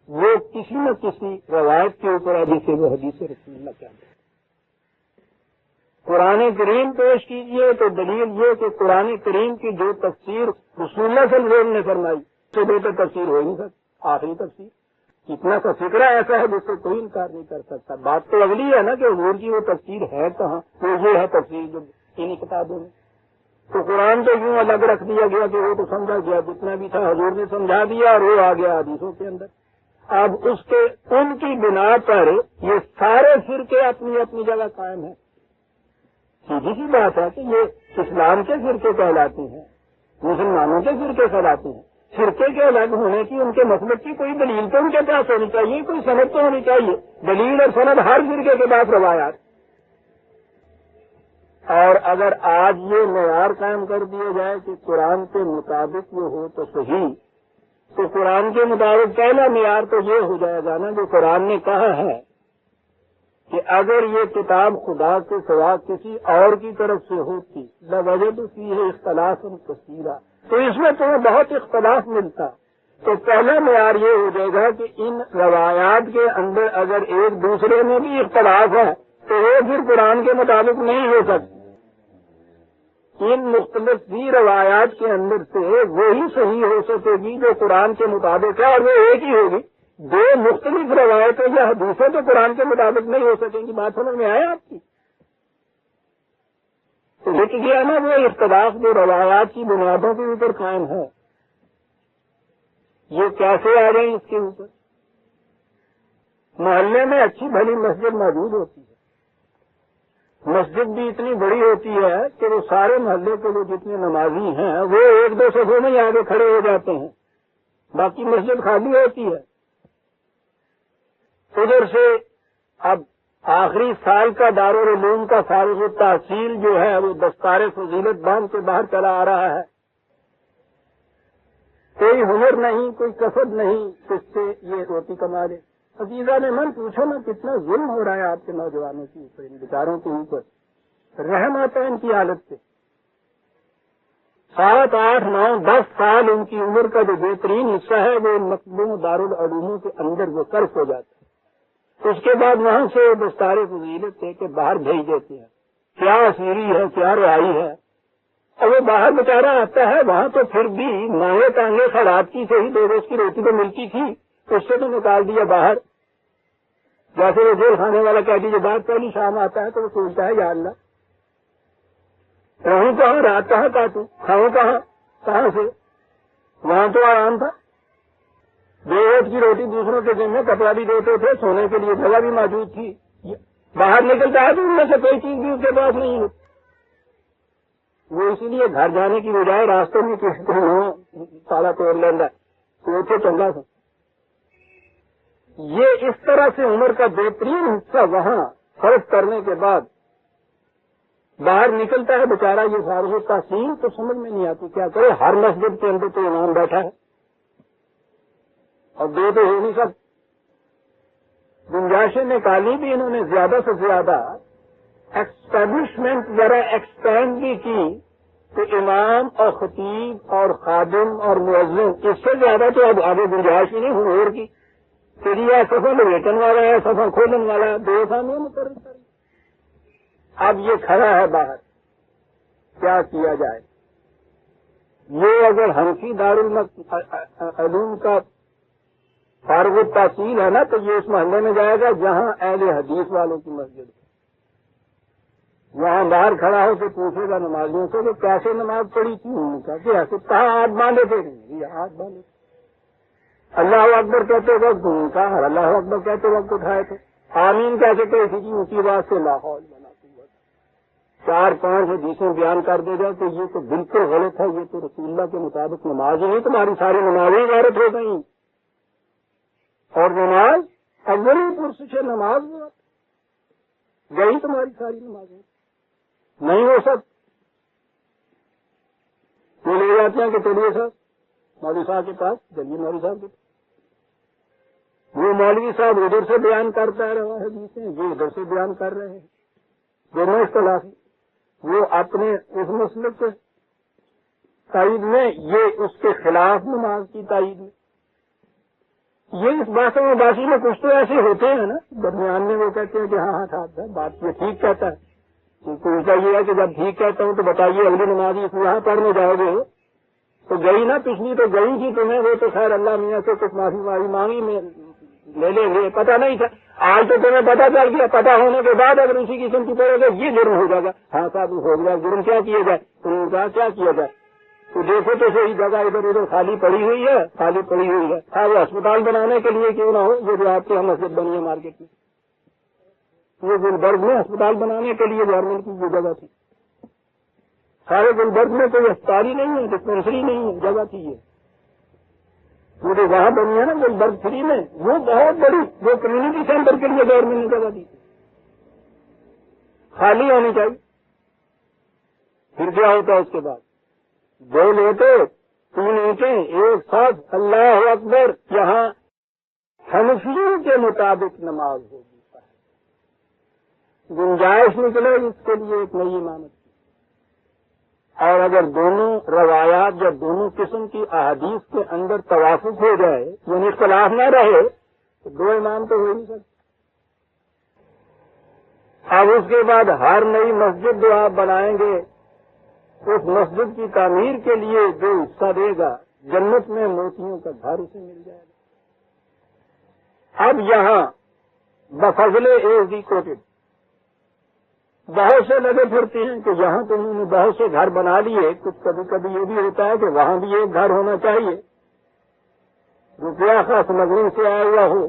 وہ کسی نہ کسی روایت کے اوپر ہے، جسے وہ حدیث رسول اللہ کہتے ہیں۔ قرآن کریم پیش کیجئے تو دلیل یہ کہ قرآن کریم کی جو تفسیر رسول اللہ صلی اللہ علیہ وسلم نے فرمائی اس سے بہتر تفسیر ہو ہی نہیں سکتی، آخری تفسیر۔ اتنا سا فکرہ ایسا ہے جس سے کوئی انکار نہیں کر سکتا۔ بات تو اگلی ہے نا کہ حضور کی وہ تفسیر ہے کہاں، وہ یہ ہے تفسیر جو انہی کتابوں میں۔ تو قرآن تو یوں الگ رکھ دیا گیا کہ وہ تو سمجھا گیا، جتنا بھی تھا حضور نے سمجھا دیا اور وہ آ گیا حدیثوں کے اندر۔ اب ان کی بنا پر یہ سارے فرقے اپنی اپنی جگہ قائم ہیں۔ سیدھی سی بات ہے کہ یہ اسلام کے فرقے کہلاتے ہیں، مسلمانوں کے فرقے کہلاتے ہیں۔ فرقے کے الگ ہونے کی ان کے مسلک کی کوئی دلیل تو ان کے پاس ہونی چاہیے، کوئی سند تو ہونی چاہیے۔ دلیل اور سند ہر فرقے کے پاس روایات۔ اور اگر آج یہ معیار قائم کر دیا جائے کہ قرآن کے مطابق وہ ہو تو صحیح، تو قرآن کے مطابق پہلا معیار تو یہ ہو جائے گا نا جو قرآن نے کہا ہے کہ اگر یہ کتاب خدا کے سوا کسی اور کی طرف سے ہوتی لوجدوا فیہ اختلافا کثیرا، تو اس میں تمہیں بہت اختلاف ملتا۔ تو پہلا معیار یہ ہو جائے گا کہ ان روایات کے اندر اگر ایک دوسرے میں بھی اختلاف ہے تو وہ پھر قرآن کے مطابق نہیں ہو سکتی۔ ان مختلف بھی روایات کے اندر سے وہی صحیح ہو سکے گی جو قرآن کے مطابق ہے، اور وہ ایک ہی ہوگی۔ دو مختلف روایتیں یا حدیثیں تو قرآن کے مطابق نہیں ہو سکیں گی۔ بات سمجھ میں آئے آپ کی؟ تو لکھ گیا نا وہ اختلاف جو روایات کی بنیادوں کے اوپر قائم ہے، یہ کیسے آ رہے ہیں اس کے اوپر؟ محلے میں اچھی بھلی مسجد موجود ہوتی ہے، مسجد بھی اتنی بڑی ہوتی ہے کہ وہ سارے محلے کے جو جتنے نمازی ہیں وہ ایک دو صفوں میں آگے کھڑے ہو جاتے ہیں، باقی مسجد خالی ہوتی ہے۔ ادھر سے اب آخری سال کا دارالعلوم کا فارغ التحصیل جو ہے وہ دستار فضیلت باندھ کے باہر چلا آ رہا ہے، کوئی ہنر نہیں، کوئی کسب نہیں، اس سے یہ روٹی کما لے۔ عزیزہ نے من پوچھو نا کتنا ظلم ہو رہا ہے آپ کے نوجوانوں کے اوپر، ان بیچاروں کے اوپر رحم آتا ہے ان کی حالت سے۔ 7، 8، 9، 10 سال ان کی عمر کا جو بہترین حصہ ہے وہ مکتبوں دارالعلوموں کے اندر وہ صرف ہو جاتا ہے۔ اس کے بعد وہاں سے دستار فضیلت دے کے باہر بھیج دیتے ہیں، کیا اسیری ہے، کیا رہائی ہے۔ اور وہ باہر بیچارہ آتا ہے، وہاں تو پھر بھی مانگے تانگے خراب کی صحیح 2 روز کی روٹی تو ملتی تھی، اس سے تو نکال دیا باہر۔ جیسے وہ جیل خانے والا کہہ دیجیے بعد پہلی شام آتا ہے تو وہ سوچتا ہے یا اللہ رہوں کہاں، رات کہاں کاٹوں، کھاؤں کہاں سے؟ وہاں تو آرام تھا، 2 روز کی روٹی دوسروں کے ذمہ، کپڑا بھی دیتے تھے، سونے کے لیے جگہ بھی موجود تھی۔ باہر نکلتا ہے تو ان میں سے کوئی چیز بھی اس کے پاس نہیں ہوتی۔ وہ اسی لیے گھر جانے کی بجائے راستے میں کسی کو تالا توڑ لینا تو اتنے چنگا تھا۔ یہ اس طرح سے عمر کا بہترین حصہ وہاں فرض کرنے کے بعد باہر نکلتا ہے بیچارہ یہ فارغ التحصیل، تو سمجھ میں نہیں آتی کیا کرے۔ ہر مسجد کے اندر تو امام بیٹھا ہے اور 2 تو ہو نہیں سکتے، گنجائشیں نکالی بھی انہوں نے زیادہ سے زیادہ اسٹیبلشمنٹ ذرا ایکسپینڈ بھی کی تو امام اور خطیب اور خادم اور مؤذن اس سے زیادہ تو اب آگے گنجائش ہی نہیں حضور کی چڑیا سفر لپیٹن والا ہے سفر کھولنے والا ہے دو سامنے مقرر کر اب یہ کھڑا ہے باہر کیا کیا جائے یہ اگر حنفی دارالعلوم کا فارغ التحصیل ہے نا تو یہ اس محلے میں جائے گا جہاں اہل حدیث والوں کی مسجد ہے وہاں باہر کھڑا ہو کے پوچھے گا نمازیوں سے کہ کیسے نماز پڑھی تھی ان کا کیسے کہاں ہاتھ باندھے تھے نہیں ہاتھ باندھے اللہ اکبر کہتے وقت ان کا اللہ اکبر کہتے وقت اٹھائے تھے آمین کیسے کہ اسی کی اونچی بات سے ماحول بنا چار پانچ حدیثیں بیان کر دے گا کہ یہ تو بالکل غلط ہے یہ تو رسول اللہ کے مطابق نماز ہی نہیں تمہاری ساری نمازیں غلط ہو گئی اور نماز اولی پرسش نماز گئی تمہاری ساری نمازیں نہیں ہو سکتی وہ لے جاتے ہیں کہ چلیے صاحب مولوی صاحب کے پاس چلیے مولوی صاحب کے پاس وہ مولوی صاحب ادھر سے بیان کرتا رہا ہے حدیثیں یہ ادھر سے بیان کر رہے ہیں دونوں اختلاف وہ اپنے اس مسئلے کے تائید میں یہ اس کے خلاف نماز کی تائید میں یہ اس باسوں میں باسی میں کچھ تو ایسے ہوتے ہیں نا درمیان میں وہ کہتے ہیں کہ ہاں ٹھاک ہے بات یہ ٹھیک کہتا ہے پوچھتا یہ ہے کہ جب ٹھیک کہتا ہوں تو بتائیے اگلی نماز یہاں پڑھنے جاؤ گے تو گئی نا پچھلی تو گئی تھی تمہیں وہ تو خیر اللہ میاں سے کچھ معافی مانگی میں لے لیں گے پتہ نہیں تھا آج تو تمہیں پتہ چل گیا پتہ ہونے کے بعد اگر اسی قسم کی پڑے گا یہ جرم ہو جائے گا ہاں صاحب ہو گیا جرم کیا کیا جائے تم نے کہا کیا کیا جائے تو دیکھو تو صحیح جگہ ادھر ادھر خالی پڑی ہوئی ہے خالی پڑی ہوئی ہے ہاں وہ اسپتال بنانے کے لیے کیوں نہ ہو یہ جو آپ کے یہاں مسجد بنی ہے مارکیٹ میں یہ گلبرگ میں اسپتال بنانے کے لیے گورنمنٹ کی یہ جگہ تھی سارے گلبرگ میں کوئی اسپتال ہی نہیں ہے ڈسپینسری نہیں ہے جگہ تھی یہ پورے وہاں بنی ہے نا گلبرگ فری میں وہ بہت بڑی وہ کمیونٹی سینٹر کے لیے گورنمنٹ نے جگہ دی خالی ہونی چاہیے پھر کیا ہوتا ہے اس کے بعد دو لیٹے تین اینٹیں ایک ساتھ اللہ اکبر یہاں حنفیوں کے مطابق نماز ہوگی گنجائش نکلے اس کے لیے ایک نئی امامت اور اگر دونوں روایات یا دونوں قسم کی احادیث کے اندر توافق ہو جائے یعنی اختلاف نہ رہے تو دو امام تو ہو نہیں سکتے اب اس کے بعد ہر نئی مسجد جو آپ بنائیں گے اس مسجد کی تعمیر کے لیے جو حصہ دے گا جنت میں موتیوں کا گھر اسے مل جائے گا اب یہاں بفضل ایز دی کوٹڈ بہت سے لگے پھرتے ہیں کہ یہاں تو انہوں نے بہت سے گھر بنا لیے کچھ کبھی کبھی یہ بھی ہوتا ہے کہ وہاں بھی ایک گھر ہونا چاہیے روپیہ خاص مغرب سے آیا ہوا ہو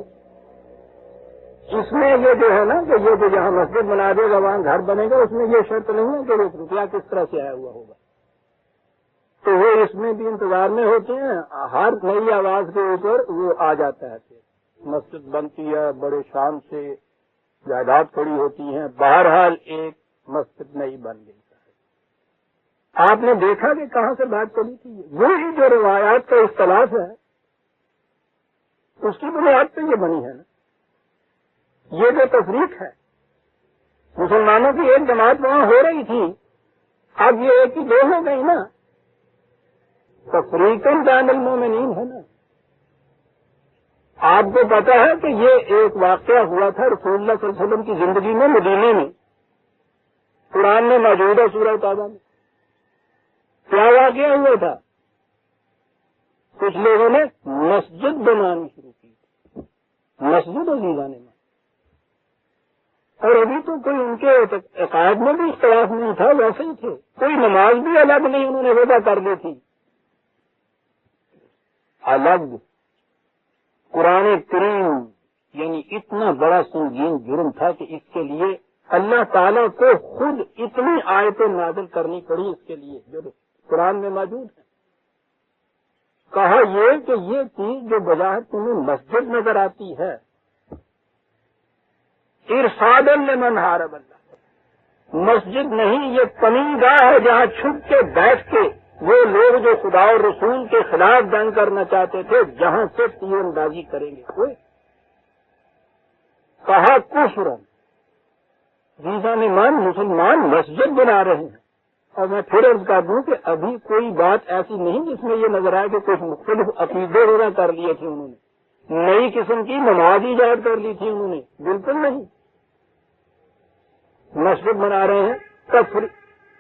اس میں یہ جو ہے نا کہ یہ جو جہاں مسجد بنا دے گا وہاں گھر بنے گا اس میں یہ شرط نہیں ہے کہ روپیہ کس طرح سے آیا ہوا ہوگا تو وہ اس میں بھی انتظار میں ہوتے ہیں ہر نئی آواز کے اوپر وہ آ جاتا ہے مسجد بنتی ہے بڑے شان سے جائیداد کھڑی ہوتی ہیں بہرحال ایک مسجد نہیں بن گئی آپ نے دیکھا کہ کہاں سے بات چلی تھی وہی جو روایات کا اختلاف ہے اس کی بنیاد پہ یہ بنی ہے نا یہ جو تفریق ہے مسلمانوں کی ایک جماعت وہاں ہو رہی تھی اب یہ ایک ہی دو ہو گئی نا تفریقاً بین المومنین ہے نا آپ کو پتا ہے کہ یہ ایک واقعہ ہوا تھا رسول اللہ صلی اللہ علیہ وسلم کی زندگی میں مدینے میں قرآن میں موجود ہے سورہ توبہ میں کیا واقعہ ہوا تھا کچھ لوگوں نے مسجد بنانی شروع کی مسجد عزیزان میں اور ابھی تو کوئی ان کے عقائد میں بھی اختلاف نہیں تھا ویسے ہی تھے کوئی نماز بھی الگ نہیں انہوں نے وضع کر دی تھی الگ قرآن کریم یعنی اتنا بڑا سنگین جرم تھا کہ اس کے لیے اللہ تعالیٰ کو خود اتنی آیتیں نازل کرنی پڑی اس کے لیے جو قرآن میں موجود ہے کہا یہ کہ یہ چیز جو بظاہر تمہیں مسجد نظر آتی ہے ارشاد لمن حارب اللہ مسجد نہیں یہ کمین گاہ ہے جہاں چھپ کے بیٹھ کے وہ لوگ جو خدا اور رسول کے خلاف جنگ کرنا چاہتے تھے جہاں سے تیر اندازی کریں گے کوئی کہا کفر عزیزان ایمان مسلمان مسجد بنا رہے ہیں، اور میں پھر عرض کر دوں کہ ابھی کوئی بات ایسی نہیں جس میں یہ نظر آئے کہ کچھ مختلف عقیدے وغیرہ کر لیے تھے انہوں نے، نئی قسم کی نماز ایجاد کر لی تھی انہوں نے، بالکل نہیں۔ مسجد بنا رہے ہیں،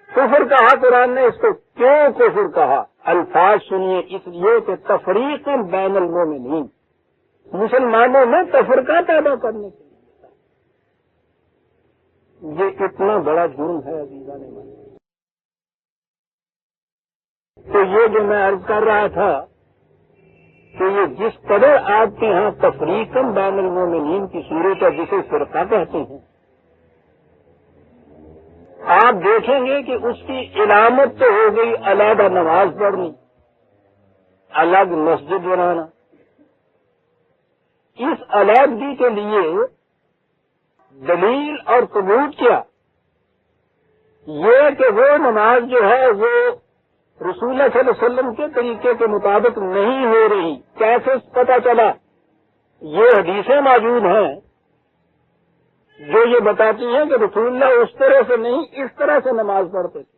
کفر کہا قرآن نے، اس کو کیوں کفر کہا؟ الفاظ سنیے، اس لیے کہ تفریق بین المومنین، مسلمانوں میں تفرقہ پیدا کرنے کے لیے، یہ اتنا بڑا جرم ہے عزیزان ایمان۔ تو یہ جو میں عرض کر رہا تھا کہ یہ جس قدر آپ کے ہاں تفریق بین المومنین کی صورت ہے، جسے فرقہ کہتے ہیں، آپ دیکھیں گے کہ اس کی علامت تو ہو گئی علیحدہ نماز پڑھنی، الگ مسجد بنانا۔ اس علیحدگی کے لیے دلیل اور ثبوت کیا؟ یہ کہ وہ نماز جو ہے وہ رسول اللہ صلی اللہ علیہ وسلم کے طریقے کے مطابق نہیں ہو رہی۔ کیسے پتہ چلا؟ یہ حدیثیں موجود ہیں جو یہ بتاتی ہیں کہ رسول اللہ اس طرح سے نہیں، اس طرح سے نماز پڑھتے تھے،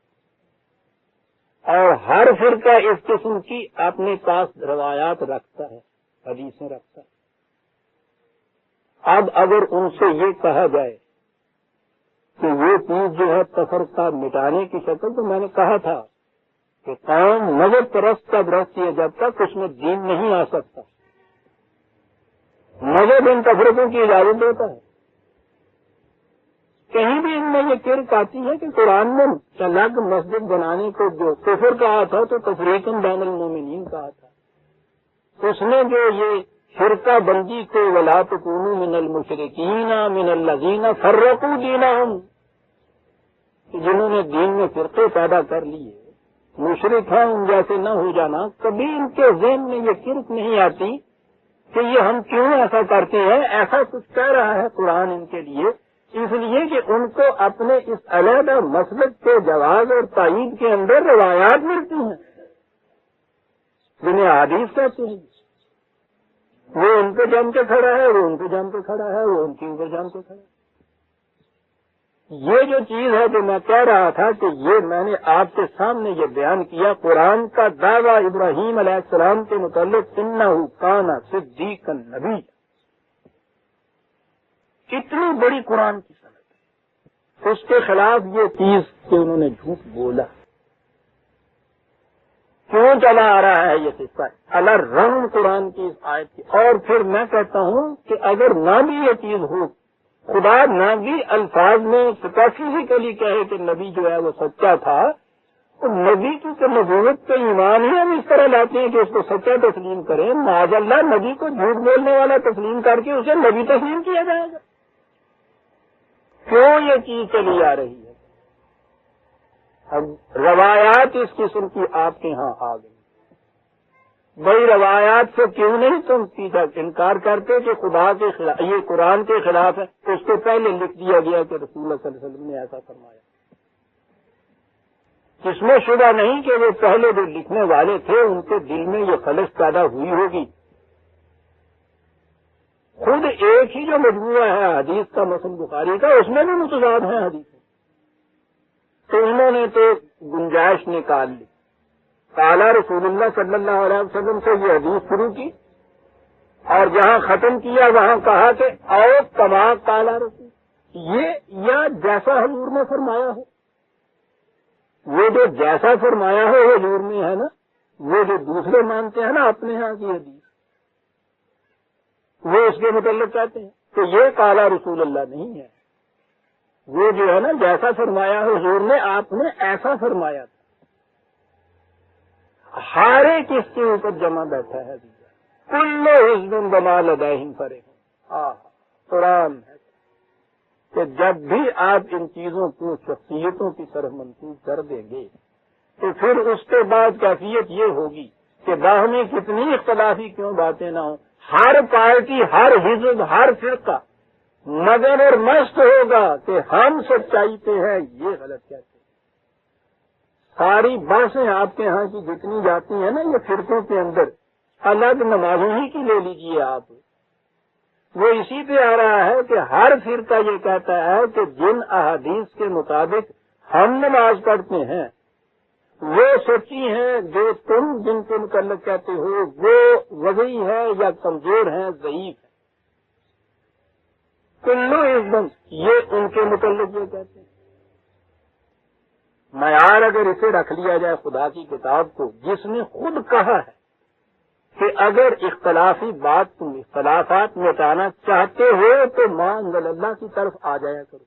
اور ہر فرقہ اس قسم کی اپنے پاس روایات رکھتا ہے، حدیثیں رکھتا ہے۔ اب اگر ان سے یہ کہا جائے کہ یہ چیز جو ہے تفرقہ مٹانے کی شکل، تو میں نے کہا تھا کہ قوم مذہب پرست تب رہتی ہے جب تک اس میں دین نہیں آ سکتا۔ مذہب ان تفرقوں کی اجازت دیتا ہے۔ کہیں بھی ان میں یہ کرک آتی ہے کہ قرآن نے الگ مسجد بنانے کو جو کفر کہا تھا تو تفریق بین المومنین کہا تھا، اس نے جو یہ فرقہ بندی کو ولا تکونوا من المشرکین من الذین فرقوا دینہم، جنہوں نے دین میں فرقے پیدا کر لیے، مشرک ہیں ان جیسے نہ ہو جانا، کبھی ان کے ذہن میں یہ کرک نہیں آتی کہ یہ ہم کیوں ایسا کرتے ہیں۔ ایسا کچھ کہہ رہا ہے قرآن ان کے لیے، اس لیے کہ ان کو اپنے اس علیحدہ مسلک کے جواز اور تائید کے اندر روایات ملتی ہیں جنہیں حدیث کہتے ہیں۔ وہ ان پہ جم کے کھڑا ہے، وہ ان پہ جم کے کھڑا ہے، وہ ان کے اوپر جم کے کھڑا ہے۔ یہ جو چیز ہے جو میں کہہ رہا تھا کہ یہ میں نے آپ کے سامنے یہ بیان کیا، قرآن کا دعویٰ ابراہیم علیہ السلام کے متعلق انہ کان صدیقا نبی، کتنی بڑی قرآن کی صنعت، اس کے خلاف یہ چیز کہ انہوں نے جھوٹ بولا۔ کیوں چلا آ رہا ہے یہ قصہ الر رنگ قرآن کی اس آیت کی؟ اور پھر میں کہتا ہوں کہ اگر نہ بھی یہ چیز ہو، خدا نہ بھی الفاظ میں اسپیسیفکلی کہے کہ نبی جو ہے وہ سچا تھا، تو نبی کی تو نبوت پہ ایمان ہی ہم اس طرح لاتے ہیں کہ اس کو سچا تسلیم کریں، معاذ اللہ نبی کو جھوٹ بولنے والا تسلیم کر کے اسے نبی تسلیم کیا جائے گا۔ کیوں یہ چیز چلی آ رہی ہے؟ اب روایات اس قسم کی آپ کے ہاں آ گئی، بڑی روایات سے کیوں نہیں تم سیدھا انکار کرتے کہ خدا کے خلاف، یہ قرآن کے خلاف ہے؟ اس کو پہلے لکھ دیا گیا کہ رسول اللہ صلی اللہ علیہ وسلم نے ایسا فرمایا۔ اس میں شبہ نہیں کہ وہ پہلے جو لکھنے والے تھے ان کے دل میں یہ خلش پیدا ہوئی ہوگی۔ خود ایک ہی جو مجموعہ ہے حدیث کا مثلا بخاری کا، اس میں بھی متضاد ہیں حدیث، تو انہوں نے تو گنجائش نکال لی، قال رسول اللہ صلی اللہ علیہ وسلم سے یہ حدیث شروع کی، اور جہاں ختم کیا وہاں کہا کہ او کما قال رسول، یہ یا جیسا حضور نے فرمایا ہو۔ وہ جو جیسا فرمایا ہو حضور میں ہے نا، وہ جو دوسرے مانتے ہیں نا اپنے ہاں کی حدیث، وہ اس کے متعلق کہتے ہیں کہ یہ قال رسول اللہ نہیں ہے، وہ جو ہے نا جیسا فرمایا ہو حضور نے، آپ نے ایسا فرمایا تھا۔ ہر ایک اس کے اوپر جمع بیٹھا ہے، کل حزب بما لدیہم فرحون۔ قرآن ہے کہ جب بھی آپ ان چیزوں کو شخصیتوں کی طرف منسوخ کر دیں گے تو پھر اس کے بعد کیفیت یہ ہوگی کہ باہمی کتنی اختلافی کیوں باتیں نہ ہوں، ہر پارٹی، ہر حزب، ہر فرقہ مگن اور مست ہوگا کہ ہم سچائی پہ ہیں، یہ غلط کہتے ہیں۔ ساری بحثیں آپ کے ہاں کی جتنی جاتی ہیں نا یہ فرقوں کے اندر، الگ نمازوں ہی کی لے لیجئے آپ، وہ اسی پہ آ رہا ہے کہ ہر فرقہ یہ کہتا ہے کہ جن احادیث کے مطابق ہم نماز پڑھتے ہیں وہ سچی ہیں، جو تم جن کے متعلق کہتے ہو وہ وضعی ہے یا کمزور ہیں، ضعیف ہے۔ کلو ایک دم یہ ان کے متعلق یہ کہتے ہیں۔ معیار اگر اسے رکھ لیا جائے خدا کی کتاب کو، جس نے خود کہا ہے کہ اگر اختلافی بات تم اختلافات مٹانا چاہتے ہو تو ما انزل اللہ کی طرف آ جایا کرو،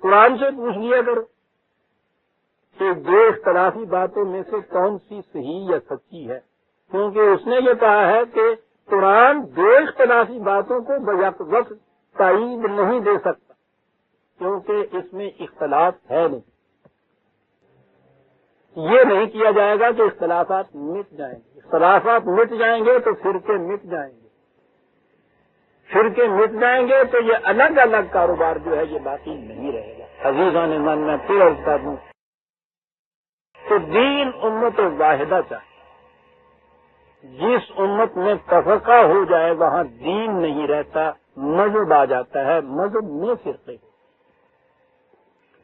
قرآن سے پوچھ لیا کرو کہ دو اختلافی باتوں میں سے کون سی صحیح یا سچی ہے، کیونکہ اس نے یہ کہا ہے کہ قرآن دو اختلافی باتوں کو بیک وقت تائید نہیں دے سکتا کیونکہ اس میں اختلاف ہے نہیں۔ یہ نہیں کیا جائے گا کہ اختلافات مٹ جائیں گے، اختلافات مٹ جائیں گے تو فرقے مٹ جائیں گے، فرقے مٹ جائیں گے تو یہ الگ الگ کاروبار جو ہے یہ باقی نہیں رہے گا۔ عزیزان من، میں پھر عرض کر دوں تو دین امت واحدہ چاہیے۔ جس امت میں تفرقہ ہو جائے وہاں دین نہیں رہتا، مذہب آ جاتا ہے، مذہب میں فرقے۔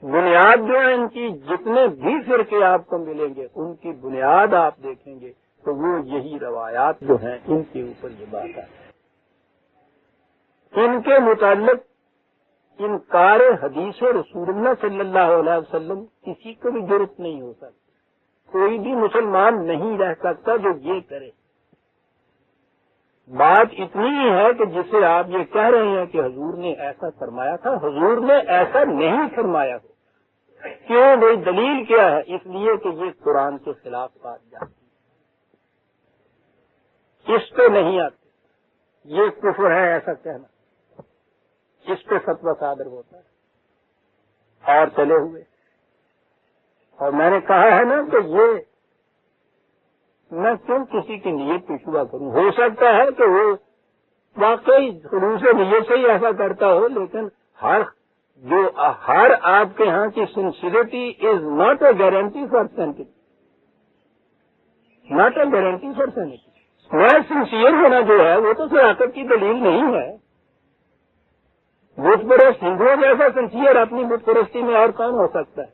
بنیاد جو ہے ان کی، جتنے بھی فرقے آپ کو ملیں گے ان کی بنیاد آپ دیکھیں گے تو وہ یہی روایات جو ہیں ان کے اوپر یہ بات ہے۔ ان کے متعلق انکار حدیث رسول اللہ صلی اللہ علیہ وسلم کسی کو بھی ضرورت نہیں ہو سکتی، کوئی بھی مسلمان نہیں رہ سکتا جو یہ کرے۔ بات اتنی ہی ہے کہ جسے آپ یہ کہہ رہے ہیں کہ حضور نے ایسا فرمایا تھا، حضور نے ایسا نہیں فرمایا ہو۔ کیوں بھائی؟ دلیل کیا ہے؟ اس لیے کہ یہ قرآن کے خلاف بات جاتی ہے، اس پہ نہیں آتے، یہ کفر ہے ایسا کہنا، اس پہ فتویٰ صادر ہوتا ہے اور چلے ہوئے۔ اور میں نے کہا ہے نا کہ یہ میں کیوں کسی کی نیت پہ شبہ کروں؟ ہو سکتا ہے کہ وہ واقعی خلوص نیت سے ہی ایسا کرتا ہو، لیکن ہر آپ کے ہاں کی sincerity is not a guarantee for centi, not a guarantee for centi. میں سنسیئر ہونا جو ہے وہ تو صداقت کی دلیل نہیں ہے۔ بت پرست ہندوؤں جیسا سنسیئر اپنی بت پرستی میں اور کون ہو سکتا ہے؟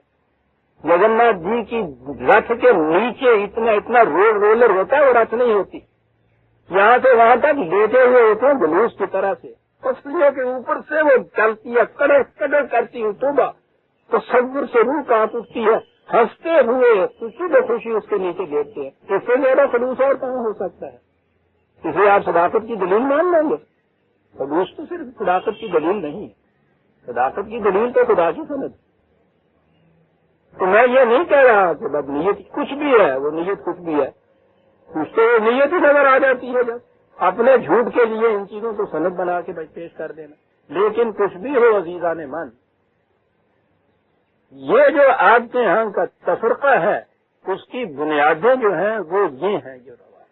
جگن ناتھ جی کی رتھ کے نیچے اتنا رولر ہوتا ہے، وہ رتھ نہیں ہوتی، یہاں سے وہاں تک لیٹے ہوئے ہوتے ہیں جلوس کی طرح سے، پسلیوں کے اوپر سے وہ چلتی ہے، کڑے کڑے کرتی ہوں توبہ، تصور سے روح کانپ اٹھتی ہے، ہنستے ہوئے خوشی خوشی اس کے نیچے لیٹتے ہیں۔ اس سے میرا خلوص اور کہاں ہو سکتا ہے؟ اسے آپ صداقت کی دلیل مان لیں گے؟ خلوص تو صرف صداقت کی دلیل نہیں ہے، صداقت کی دلیل تو خدا کی سمجھ۔ تو میں یہ نہیں کہہ رہا کہ بد نیت کچھ بھی ہے، وہ نیت کچھ بھی ہے، اس سے نیت ہی نظر آ جاتی ہے جب اپنے جھوٹ کے لیے ان چیزوں کو سند بنا کے پیش کر دینا۔ لیکن کچھ بھی ہو عزیزان من، یہ جو آپ کے ہاں کا تفرقہ ہے اس کی بنیادیں جو ہیں وہ یہ ہیں جو روایت،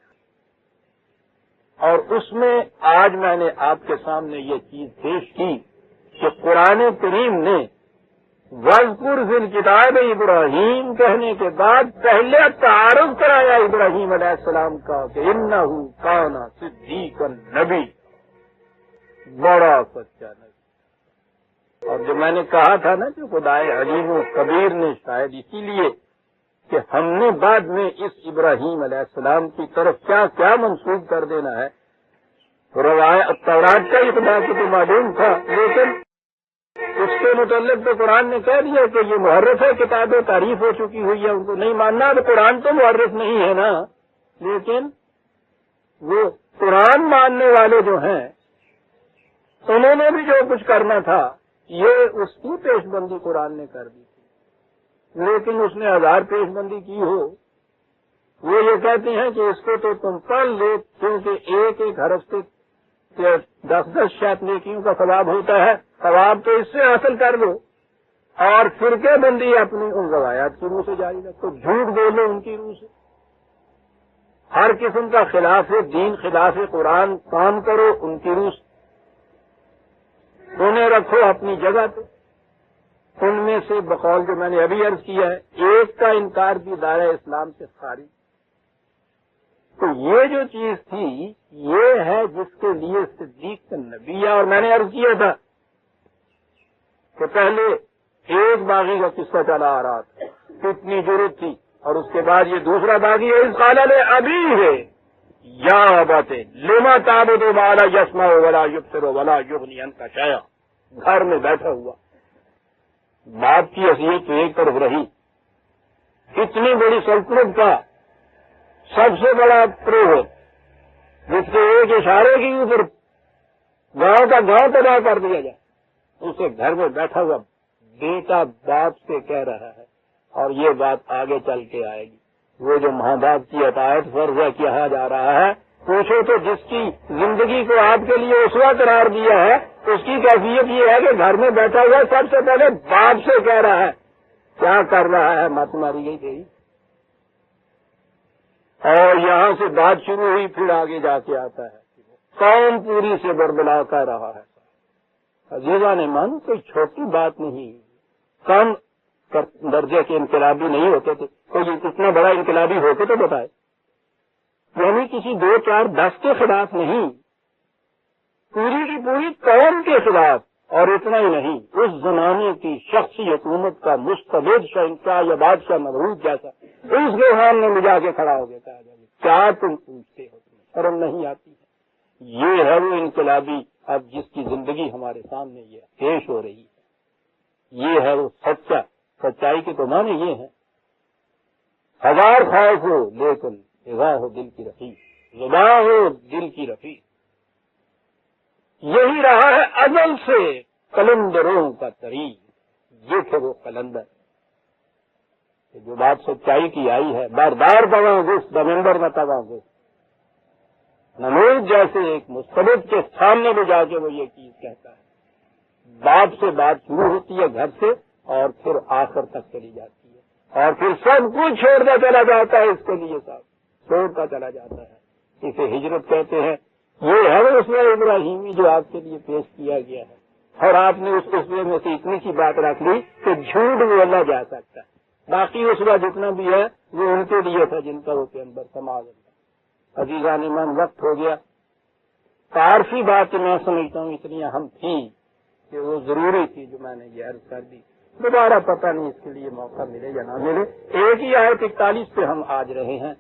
اور اس میں آج میں نے آپ کے سامنے یہ چیز پیش کی کہ قرآن کریم نے وَاذْكُرْ فِي الْكِتَابِ ابراہیم کہنے کے بعد پہلے تعارف کرایا ابراہیم علیہ السلام کا کہ اِنَّهُ كَانَ صِدِّيقًا نبی، بڑا سچا نبی۔ اور جو میں نے کہا تھا نا کہ خدائے علیم و کبیر نے شاید اسی لیے کہ ہم نے بعد میں اس ابراہیم علیہ السلام کی طرف کیا کیا منسوخ کر دینا ہے، روایت تورات کا ہی خدا کو تو معلوم تھا، لیکن اس کے متعلق تو قرآن نے کہہ دیا کہ یہ محرف ہے، کتابیں تعریف ہو چکی ہوئی ہے، ان کو نہیں ماننا۔ تو قرآن تو محرف نہیں ہے نا، لیکن وہ قرآن ماننے والے جو ہیں انہوں نے بھی جو کچھ کرنا تھا یہ اس کی پیش بندی قرآن نے کر دی تھی، لیکن اس نے ہزار پیش بندی کی ہو، وہ یہ کہتے ہیں کہ اس کو تو تم پڑھ لو کیونکہ ایک ایک حرف سے 10 شاید نیکیوں کا ثواب ہوتا ہے، ثواب تو اس سے حاصل کر لو، اور فرقے بندی اپنی ان روایات کی روح سے جاری رکھو، جھوٹ بولو ان کی روح سے، ہر قسم کا خلاف دین خلاف قرآن کام کرو ان کی روح سے، انہیں رکھو اپنی جگہ پہ۔ ان میں سے بقول جو میں نے ابھی عرض کیا ہے، ایک کا انکار بھی دائرہ اسلام سے خارج، تو یہ جو چیز تھی یہ ہے جس کے لیے صدیق نبی ہے. اور میں نے عرض کیا تھا کہ پہلے ایک باغی کا قصہ چلا آ رہا تھا, کتنی ضرورت تھی, اور اس کے بعد یہ دوسرا باغی ہے, اس قال ابھی ہے یا ابت لما تعبد ما لا يسمع ولا يبصر ولا يغني عنك شيئا. گھر میں بیٹھا ہوا باپ کی حیثیت تو ایک طرف رہی, اتنی بڑی سلطنت کا سب سے بڑا پروہت جس کے ایک اشارے کے اوپر گاؤں کا گاؤں تباہ کر دیا جائے, اسے گھر میں بیٹھا ہوا بیٹا باپ سے کہہ رہا ہے. اور یہ بات آگے چل کے آئے گی. وہ جو ماں باپ کی اطاعت فرض ہے کہا جا رہا ہے, پوچھو تو جس کی زندگی کو آپ کے لیے اسوہ قرار دیا ہے اس کی کیفیت یہ ہے کہ گھر میں بیٹھا ہوا سب سے پہلے باپ سے کہہ رہا ہے کیا کر رہا ہے, مت ماری گئی تھی. اور یہاں سے بات شروع ہوئی, پھر آگے جا کے آتا ہے قوم پوری سے بربلا کر رہا ہے. عزیزان من کوئی چھوٹی بات نہیں, کم درجے کے انقلابی نہیں ہوتے تھے. کوئی اتنا بڑا انقلابی ہوتے تو بتائے, یعنی کسی 2 4 10 کے خلاف نہیں, پوری کی پوری قوم کے خلاف. اور اتنا ہی نہیں, اس زمانے کی شخصی حکومت کا مستبد شہنشاہ یا بادشاہ مغرور جیسا اس کے سامنے میں جا کے کھڑا ہو گیا, کہا جائے کیا تم پوچھتے ہو, تمہیں شرم نہیں آتی ہے. یہ ہے وہ انقلابی اب جس کی زندگی ہمارے سامنے یہ پیش ہو رہی ہے. یہ ہے وہ سچا, سچائی کے تو معنی یہ ہے, 1000 خوف ہو لیکن اذا ہو دل کی رفیع, زباں ہو دل کی رفیع. یہی رہا ہے ازل سے قلندروں کا طریق. یہ تھے وہ قلندر جو بات سچائی کی آئی ہے. باردار تواں گس دمندر نہ تواں گس, نمود جیسے ایک مستبد کے سامنے لے جا کے وہ یہ چیز کہتا ہے. باپ سے بات شروع ہوتی ہے گھر سے اور پھر آخر تک چلی جاتی ہے, اور پھر سب کچھ چھوڑتا چلا جاتا ہے. اس کے لیے سب چھوڑتا چلا جاتا ہے. اسے ہجرت کہتے ہیں. یہ ہے وہ اسوہ ابراہیمی جو آپ کے لیے پیش کیا گیا ہے, اور آپ نے اس اسوے میں سے اتنی سی بات رکھ لی کہ جھوٹ بولا جا سکتا ہے. باقی اسوہ جتنا بھی ہے وہ ان کے لیے تھا جن کا وہ پیغمبر سماج ہے. عزیزان ایمان وقت ہو گیا. تعارفی بات میں سمجھتا ہوں اتنی اہم تھی کہ وہ ضروری تھی جو میں نے یہ عرض کر دی. دوبارہ پتہ نہیں اس کے لیے موقع ملے یا نہ ملے. ایک ہی آیت 41 پہ ہم آج رہے ہیں,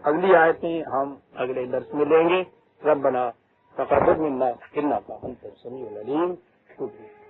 اگلی آیتیں ہم اگلے درس میں لیں گے. ربنا تقبل منا انک انت السمیع العلیم. شکریہ.